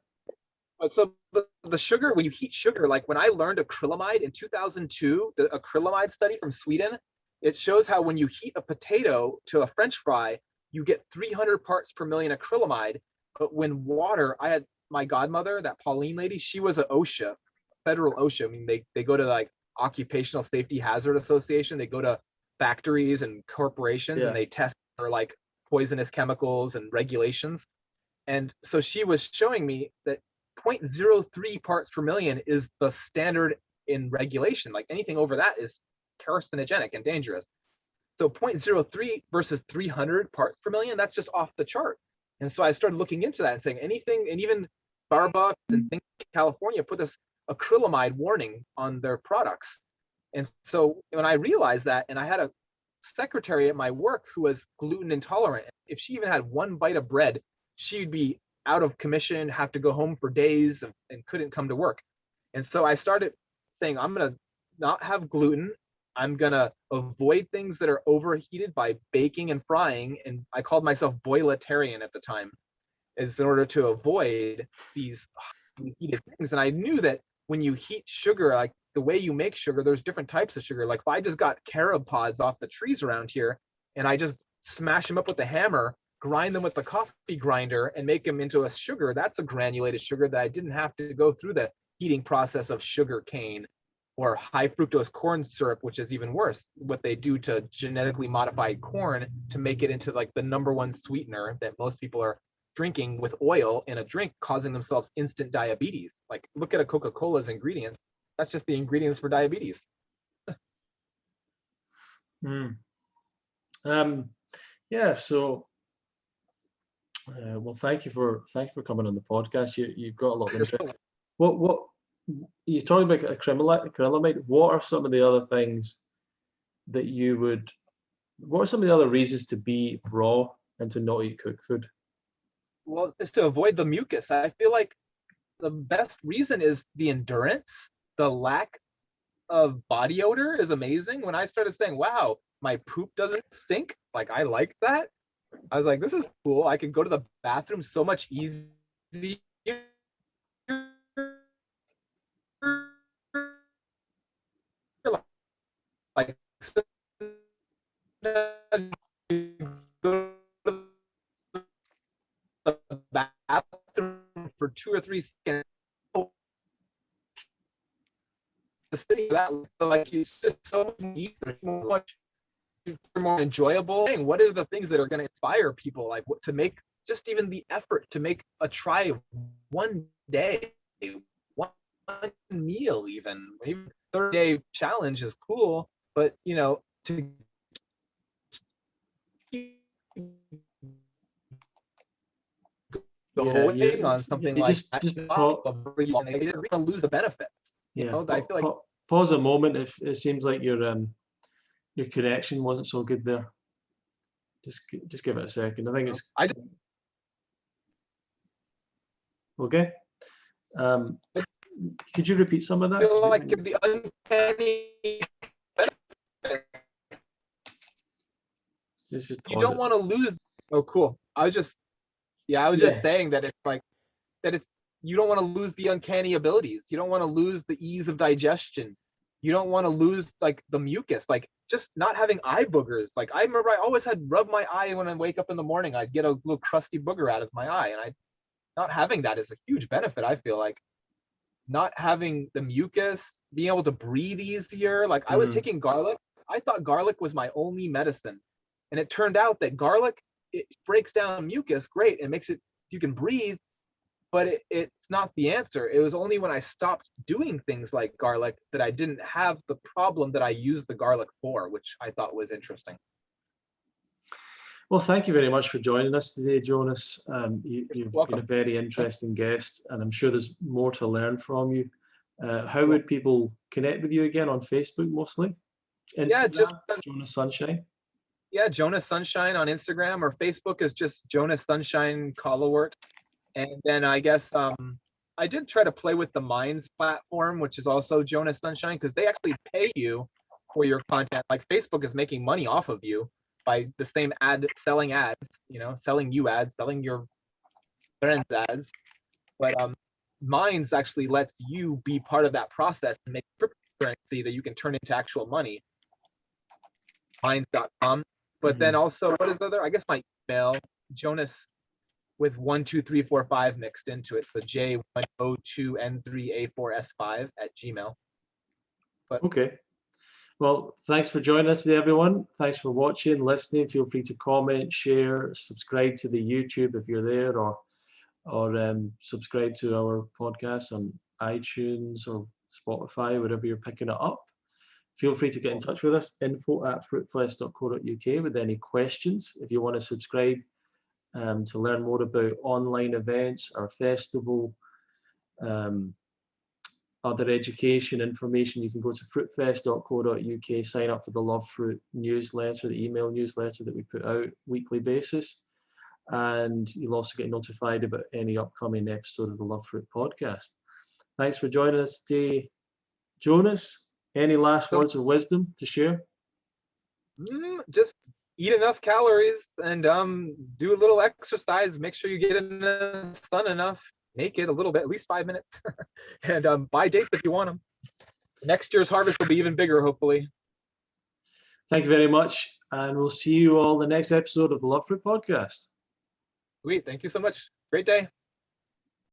But so the sugar, when you heat sugar, like when I learned acrylamide in 2002, the acrylamide study from Sweden, it shows how when you heat a potato to a French fry, you get 300 parts per million acrylamide. But when water, I had my godmother, that Pauline lady, she was a OSHA. Federal OSHA. I mean, they go to like Occupational Safety Hazard Association. They go to factories and corporations and they test for like poisonous chemicals and regulations. And so she was showing me that 0.03 parts per million is the standard in regulation. Like anything over that is carcinogenic and dangerous. So 0.03 versus 300 parts per million, that's just off the chart. And so I started looking into that and saying anything, and even Starbucks and things in California put this acrylamide warning on their products. And so when I realized that, and I had a secretary at my work who was gluten intolerant, if she even had one bite of bread, she'd be out of commission, have to go home for days, and couldn't come to work. And so I started saying, I'm going to not have gluten. I'm going to avoid things that are overheated by baking and frying. And I called myself boiletarian at the time, is in order to avoid these heated things. And I knew that when you heat sugar, like the way you make sugar, there's different types of sugar. Like if I just got carob pods off the trees around here and I just smash them up with a hammer, grind them with the coffee grinder and make them into a sugar, that's a granulated sugar that I didn't have to go through the heating process of sugar cane or high fructose corn syrup, which is even worse, what they do to genetically modified corn to make it into like the #1 sweetener that most people are drinking with oil in a drink, causing themselves instant diabetes. Like, look at a Coca-Cola's ingredients. That's just the ingredients for diabetes. Yeah, so well, thank you for coming on the podcast. You've got a lot of interest. What you're talking about acrylamide? What are some of the other things that you would? What are some of the other reasons to be raw and to not eat cooked food? Well, it's to avoid the mucus. I feel like the best reason is the endurance. The lack of body odor is amazing. When I started saying, wow, my poop doesn't stink, like I like that. I was like, this is cool. I can go to the bathroom so much easier. Like, go to the bathroom for 2 or 3 seconds. Like, it's just so much more enjoyable. What are the things that are going to inspire people, like what to make just even the effort to make a try one day, one meal, even 30-day challenge is cool, but you know, to keep going on something like that, you're going to lose the benefits. Yeah, you know, I feel like pause a moment if it seems like your connection wasn't so good there. Just give it a second. I think it's okay. Could you repeat some of that? Feel like the uncanny you don't want to lose. Oh, cool. I was just saying that it's like that it's you don't want to lose the uncanny abilities. You don't want to lose the ease of digestion. You don't want to lose like the mucus, like just not having eye boogers. Like I remember I always had rub my eye when I wake up in the morning. I'd get a little crusty booger out of my eye, and not having that is a huge benefit. I feel like not having the mucus, being able to breathe easier. Like I was taking garlic. I thought garlic was my only medicine, and it turned out that garlic, it breaks down mucus great and makes it you can breathe, but it's not the answer. It was only when I stopped doing things like garlic that I didn't have the problem that I used the garlic for, which I thought was interesting. Well, thank you very much for joining us today, Jonas. You've been a very interesting guest, and I'm sure there's more to learn from you. How would people connect with you again? On Facebook mostly? Instagram, yeah, just Jonas Sunshine. Yeah, Jonas Sunshine on Instagram, or Facebook is just Jonas Sunshine Callewaert. And then I guess I did try to play with the Minds platform, which is also Jonas Sunshine, because they actually pay you for your content. Like Facebook is making money off of you by the same selling ads, you know, selling you ads, selling your friends ads. But Minds actually lets you be part of that process and make cryptocurrency that you can turn into actual money. Minds.com. But then also, what is other? I guess my email, Jonas with 1 2 3 4 5 mixed into it. So J102N3A4S5 @gmail. But okay. Well, thanks for joining us today, everyone. Thanks for watching, listening. Feel free to comment, share, subscribe to the YouTube if you're there, or subscribe to our podcast on iTunes or Spotify, wherever you're picking it up. Feel free to get in touch with us, info@fruitfest.co.uk with any questions. If you want to subscribe to learn more about online events, our festival, other education information, you can go to fruitfest.co.uk, sign up for the Love Fruit newsletter, the email newsletter that we put out weekly basis. And you'll also get notified about any upcoming episode of the Love Fruit podcast. Thanks for joining us today, Jonas. Any last words of wisdom to share? Just eat enough calories and do a little exercise. Make sure you get in the sun enough. Make it a little bit, at least 5 minutes. And buy dates if you want them. Next year's harvest will be even bigger, hopefully. Thank you very much. And we'll see you all in the next episode of the Love Fruit podcast. Sweet. Thank you so much. Great day.